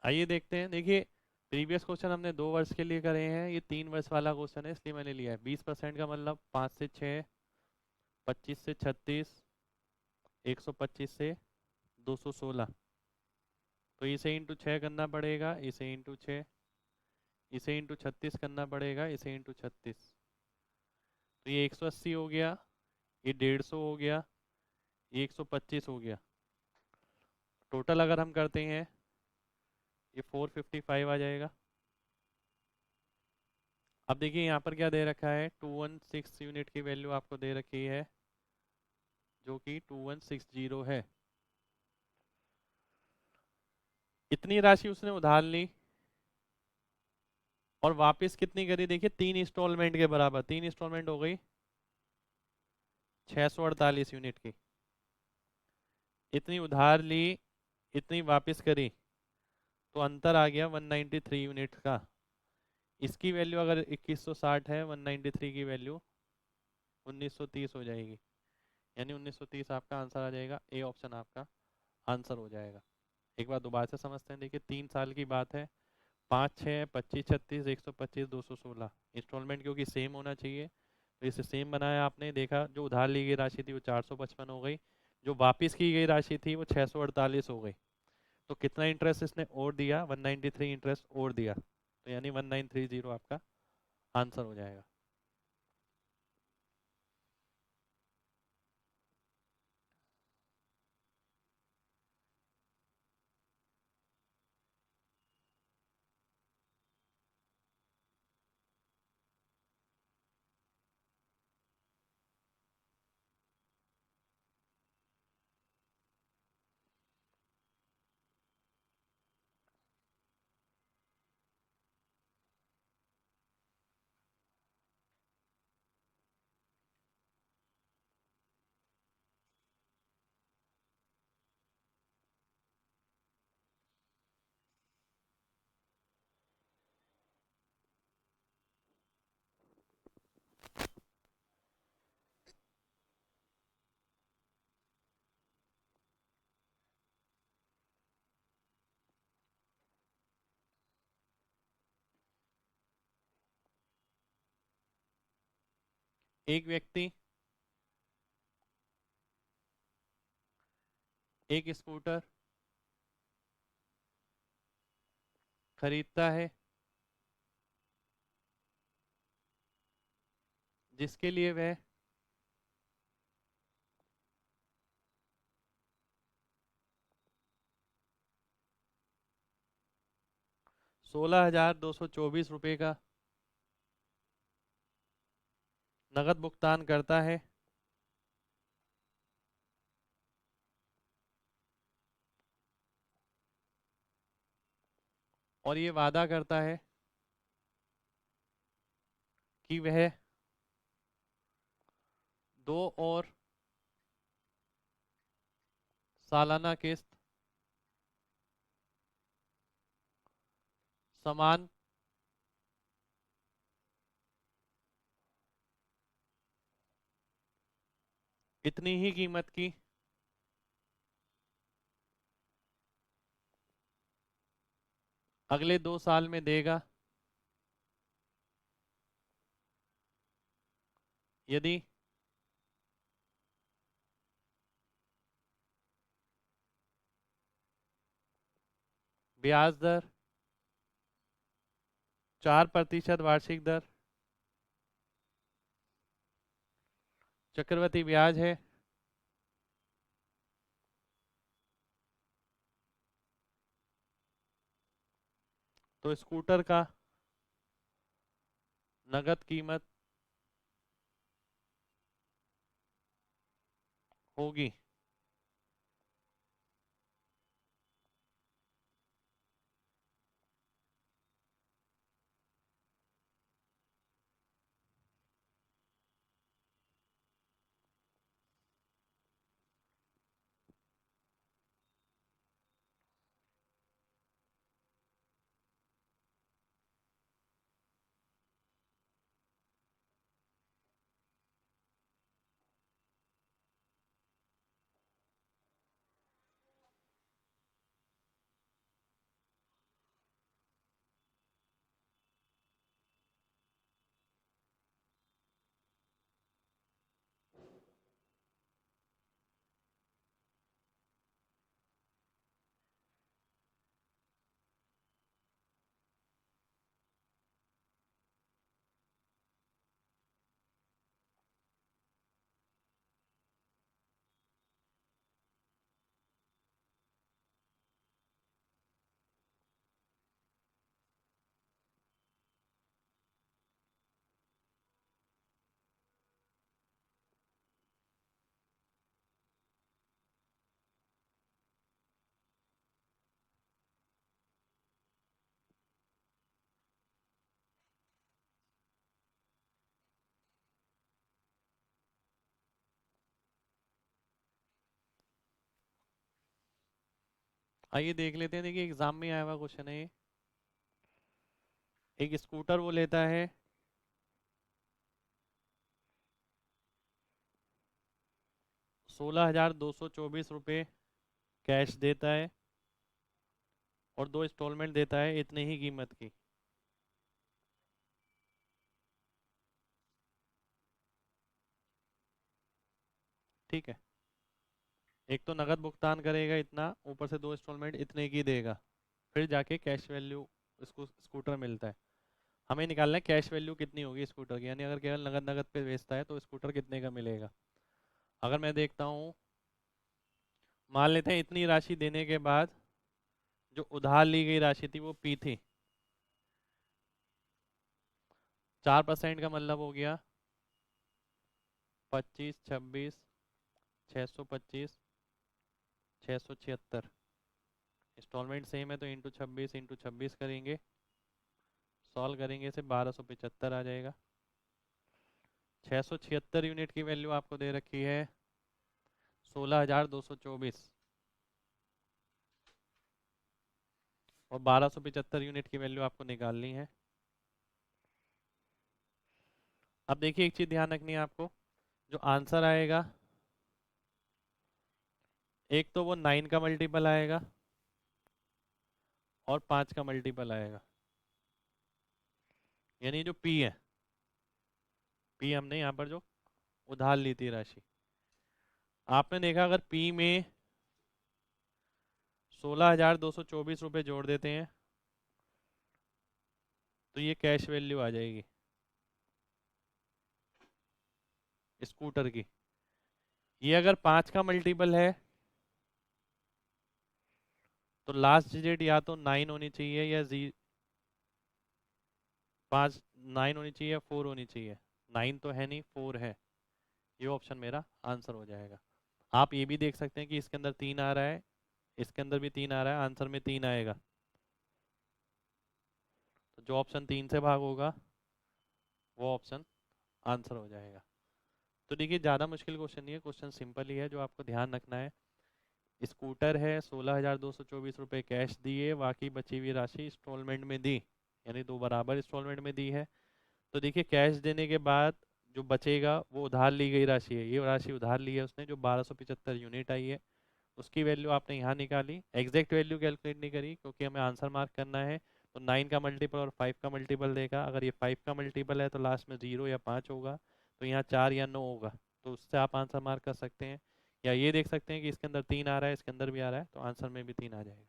आइए देखते हैं। देखिए प्रीवियस क्वेश्चन हमने 2 वर्ष के लिए करे हैं, ये 3 वर्ष वाला क्वेश्चन है इसलिए मैंने लिया है। 20% का मतलब 5 से 6, 25 से 36, 125 से 216। तो इसे इंटू 6 करना पड़ेगा, इसे इंटू 6, इसे इंटू 36 करना पड़ेगा, इसे इंटू 36। तो ये 180 हो गया, ये 150 हो गया, ये 125 हो गया। टोटल अगर हम करते हैं ये 455 आ जाएगा। अब देखिए यहाँ पर क्या दे रखा है, 216 यूनिट की वैल्यू आपको दे रखी है जो कि 2160 है। इतनी राशि उसने उधार ली और वापस कितनी करी, देखिए 3 इंस्टॉलमेंट के बराबर, 3 इंस्टॉलमेंट हो गई 648 यूनिट की। इतनी उधार ली, इतनी वापस करी, तो अंतर आ गया 193 यूनिट का। इसकी वैल्यू अगर 2160 है, 193 की वैल्यू 1930 हो जाएगी, यानी 1930 आपका आंसर आ जाएगा। ए ऑप्शन आपका आंसर हो जाएगा। एक बार दोबारा से समझते हैं। देखिए 3 साल की बात है, 5, 6, 25, 36, 125, 216 इंस्टॉलमेंट क्योंकि सेम होना चाहिए, तो इसे सेम बनाया आपने, देखा जो उधार ली गई राशि थी वो 455 हो गई, जो वापस की गई राशि थी वो 648 हो गई। तो कितना इंटरेस्ट इसने और दिया, 193 इंटरेस्ट और दिया, तो यानी 1930 आपका आंसर हो जाएगा। एक व्यक्ति एक स्कूटर खरीदता है जिसके लिए वह 16,224 रुपये का नगद भुगतान करता है, और ये वादा करता है कि वह दो और सालाना किस्त समान इतनी ही कीमत की अगले 2 साल में देगा, यदि ब्याज दर 4% वार्षिक दर चक्रवृद्धि ब्याज है, तो स्कूटर का नगद कीमत होगी। आइए देख लेते हैं, देखिए एग्जाम में आया हुआ क्वेश्चन है ये। एक स्कूटर वो लेता है 16,224 रुपये कैश देता है, और 2 इंस्टॉलमेंट देता है इतने ही कीमत की। ठीक है। एक तो नगद भुगतान करेगा इतना, ऊपर से 2 इंस्टॉलमेंट इतने की देगा, फिर जाके कैश वैल्यू इसको स्कूटर मिलता है। हमें निकालना है कैश वैल्यू कितनी होगी स्कूटर की, यानी अगर केवल नगद नगद पे बेचता है तो स्कूटर कितने का मिलेगा। अगर मैं देखता हूँ, मान लेते हैं इतनी राशि देने के बाद जो उधार ली गई राशि थी वो पी थी। 4% का मतलब हो गया 25, 26, 625, 676। इंस्टॉलमेंट सेम है तो इंटू 26 करेंगे, सॉल्व करेंगे इसे 1275 आ जाएगा। 676 यूनिट की वैल्यू आपको दे रखी है 16,224, और 1275 यूनिट की वैल्यू आपको निकालनी है। अब देखिए एक चीज ध्यान रखनी है आपको, जो आंसर आएगा एक तो वो 9 का मल्टीपल आएगा और 5 का मल्टीपल आएगा, यानी जो पी है, पी हमने यहाँ पर जो उधार ली थी राशि, आपने देखा अगर पी में 16,224 रुपये जोड़ देते हैं तो ये कैश वैल्यू आ जाएगी स्कूटर की। ये अगर 5 का मल्टीपल है तो लास्ट डिजिट या तो 9 होनी चाहिए या 5, 9 होनी चाहिए या 4 होनी चाहिए। 9 तो है नहीं, 4 है। ये ऑप्शन मेरा आंसर हो जाएगा। आप ये भी देख सकते हैं कि इसके अंदर 3 आ रहा है, इसके अंदर भी 3 आ रहा है, आंसर में 3 आएगा। तो जो ऑप्शन 3 से भाग होगा वो ऑप्शन आंसर हो जाएगा। तो देखिए ज़्यादा मुश्किल क्वेश्चन नहीं है, क्वेश्चन सिंपल ही है। जो आपको ध्यान रखना है, स्कूटर है, 16,224 रुपये कैश दिए, बाकी बची हुई राशि इंस्टॉलमेंट में दी, यानी दो बराबर इंस्टॉलमेंट में दी है। तो देखिए कैश देने के बाद जो बचेगा वो उधार ली गई राशि है, ये राशि उधार ली है उसने जो 1275 यूनिट आई है, उसकी वैल्यू आपने यहाँ निकाली। एग्जैक्ट वैल्यू कैलकुलेट नहीं करी क्योंकि हमें आंसर मार्क करना है। तो 9 का मल्टीपल और 5 का मल्टीपल देगा, अगर ये 5 का मल्टीपल है तो लास्ट में 0 या 5 होगा, तो यहाँ 4 या 9 होगा, तो उससे आप आंसर मार्क कर सकते हैं। या ये देख सकते हैं कि इसके अंदर 3 आ रहा है, इसके अंदर भी आ रहा है, तो आंसर में भी 3 आ जाएगा।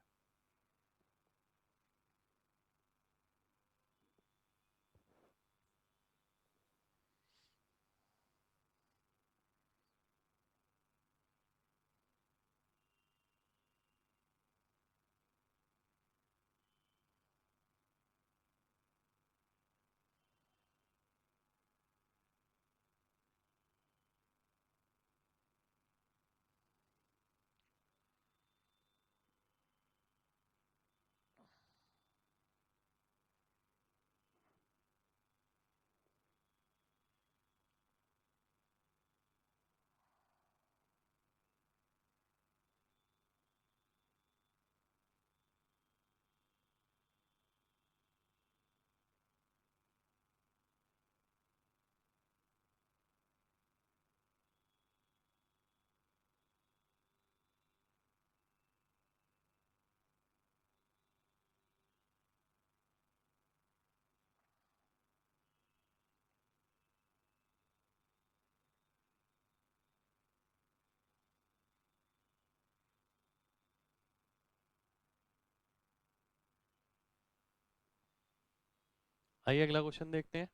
आइए अगला क्वेश्चन देखते हैं।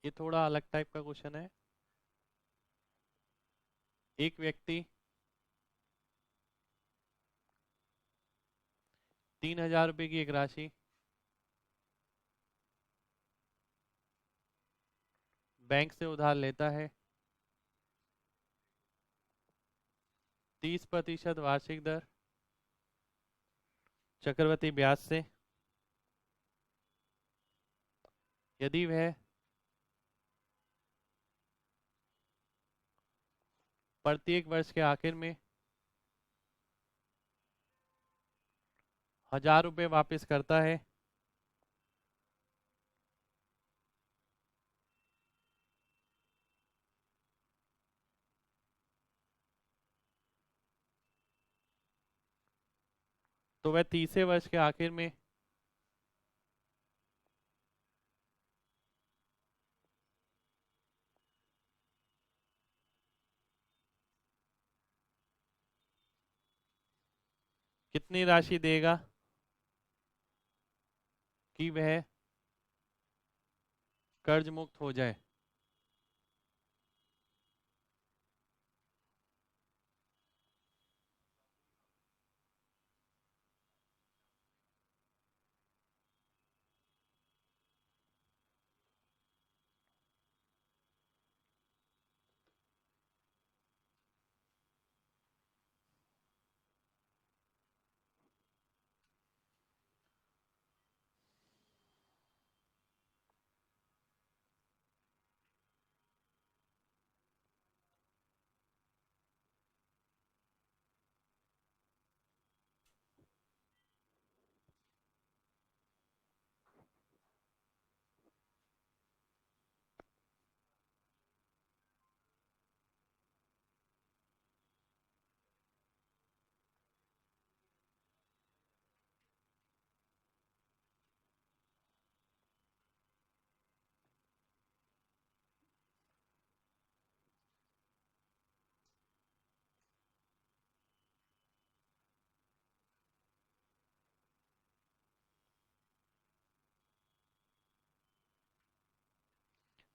ये थोड़ा अलग टाइप का क्वेश्चन है। एक व्यक्ति 3,000 रुपये की एक राशि बैंक से उधार लेता है, 30% वार्षिक दर चक्रवृद्धि ब्याज से। यदि वह प्रत्येक वर्ष के आखिर में 1,000 रुपये वापस करता है, तो वह तीसरे वर्ष के आखिर में कितनी राशि देगा कि वह कर्ज मुक्त हो जाए?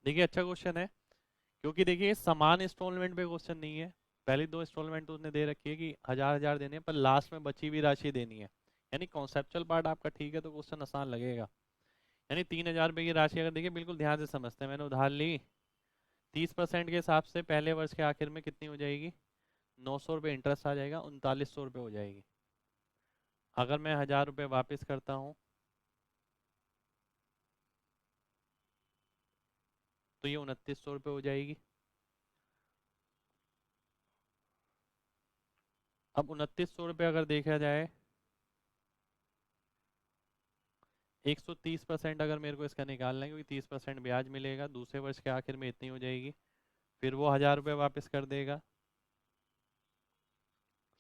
देखिए अच्छा क्वेश्चन है, क्योंकि देखिए समान इंस्टॉलमेंट पे क्वेश्चन नहीं है। पहली दो इंस्टॉलमेंट तो उसने दे रखी है कि 1000 1000 देने हैं, पर लास्ट में बची हुई राशि देनी है। यानी कॉन्सेप्चुअल पार्ट आपका ठीक है तो क्वेश्चन आसान लगेगा। यानी 3000 रुपये की राशि, अगर देखिए बिल्कुल ध्यान से समझते हैं, मैंने उधार ली 30% के हिसाब से पहले वर्ष के आखिर में कितनी हो जाएगी? 900 रुपये इंटरेस्ट आ जाएगा, 3900 रुपये हो जाएगी। अगर मैं 1000 रुपये वापस करता हूँ तो ये 2900 रुपये हो जाएगी। अब 2900 रुपये अगर देखा जाए, 130% अगर मेरे को इसका निकालना है, क्योंकि 30% ब्याज मिलेगा, दूसरे वर्ष के आखिर में इतनी हो जाएगी। फिर वो 1000 रुपये वापस कर देगा,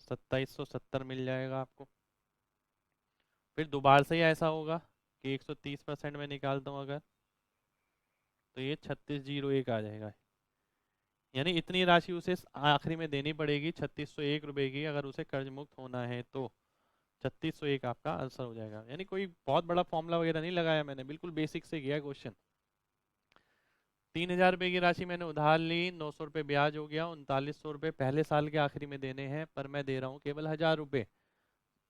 2770 मिल जाएगा आपको। फिर दोबारा से ही ऐसा होगा कि 130% में निकालता हूँ अगर, तो ये 3601 आ जाएगा। यानी इतनी राशि उसे आखिरी में देनी पड़ेगी 3601 रुपये की, अगर उसे कर्ज मुक्त होना है तो 3601 आपका आंसर हो जाएगा। यानी कोई बहुत बड़ा फॉर्मूला वगैरह नहीं लगाया मैंने, बिल्कुल बेसिक से किया क्वेश्चन। 3000 रुपये की राशि मैंने उधार ली, 900 रुपये ब्याज हो गया, 3900 रुपये पहले साल के आखिरी में देने हैं, पर मैं दे रहा हूँ केवल 1000 रुपये।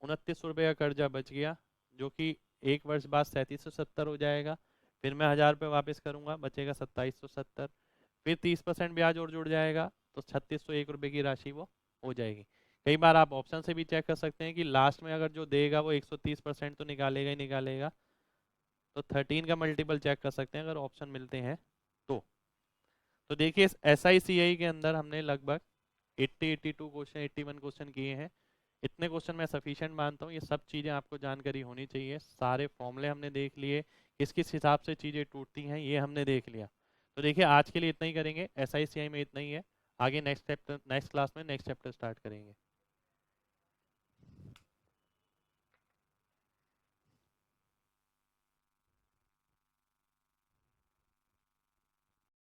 2900 रुपये का कर्जा बच गया, जो कि एक वर्ष बाद 3770 हो जाएगा। फिर मैं 1000 रुपये वापस करूंगा, बचेगा 2770। फिर 30% ब्याज और जुड़ जाएगा, तो 3601 रुपये की राशि वो हो जाएगी। कई बार आप ऑप्शन से भी चेक कर सकते हैं कि लास्ट में अगर जो देगा वो 130% तो निकालेगा ही निकालेगा। तो 13 का मल्टीपल चेक कर सकते हैं अगर ऑप्शन मिलते हैं तो। तो देखिए एस आई सी आई के अंदर हमने लगभग 82 क्वेश्चन, 81 क्वेश्चन किए हैं। इतने क्वेश्चन मैं सफिशिएंट मानता हूँ, ये सब चीज़ें आपको जानकारी होनी चाहिए। सारे फॉर्मूले हमने देख लिए, किस किस हिसाब से चीज़ें टूटती हैं ये हमने देख लिया। तो देखिए आज के लिए इतना ही करेंगे, एस आई सी आई में इतना ही है। आगे नेक्स्ट चैप्टर, नेक्स्ट क्लास में नेक्स्ट चैप्टर स्टार्ट करेंगे।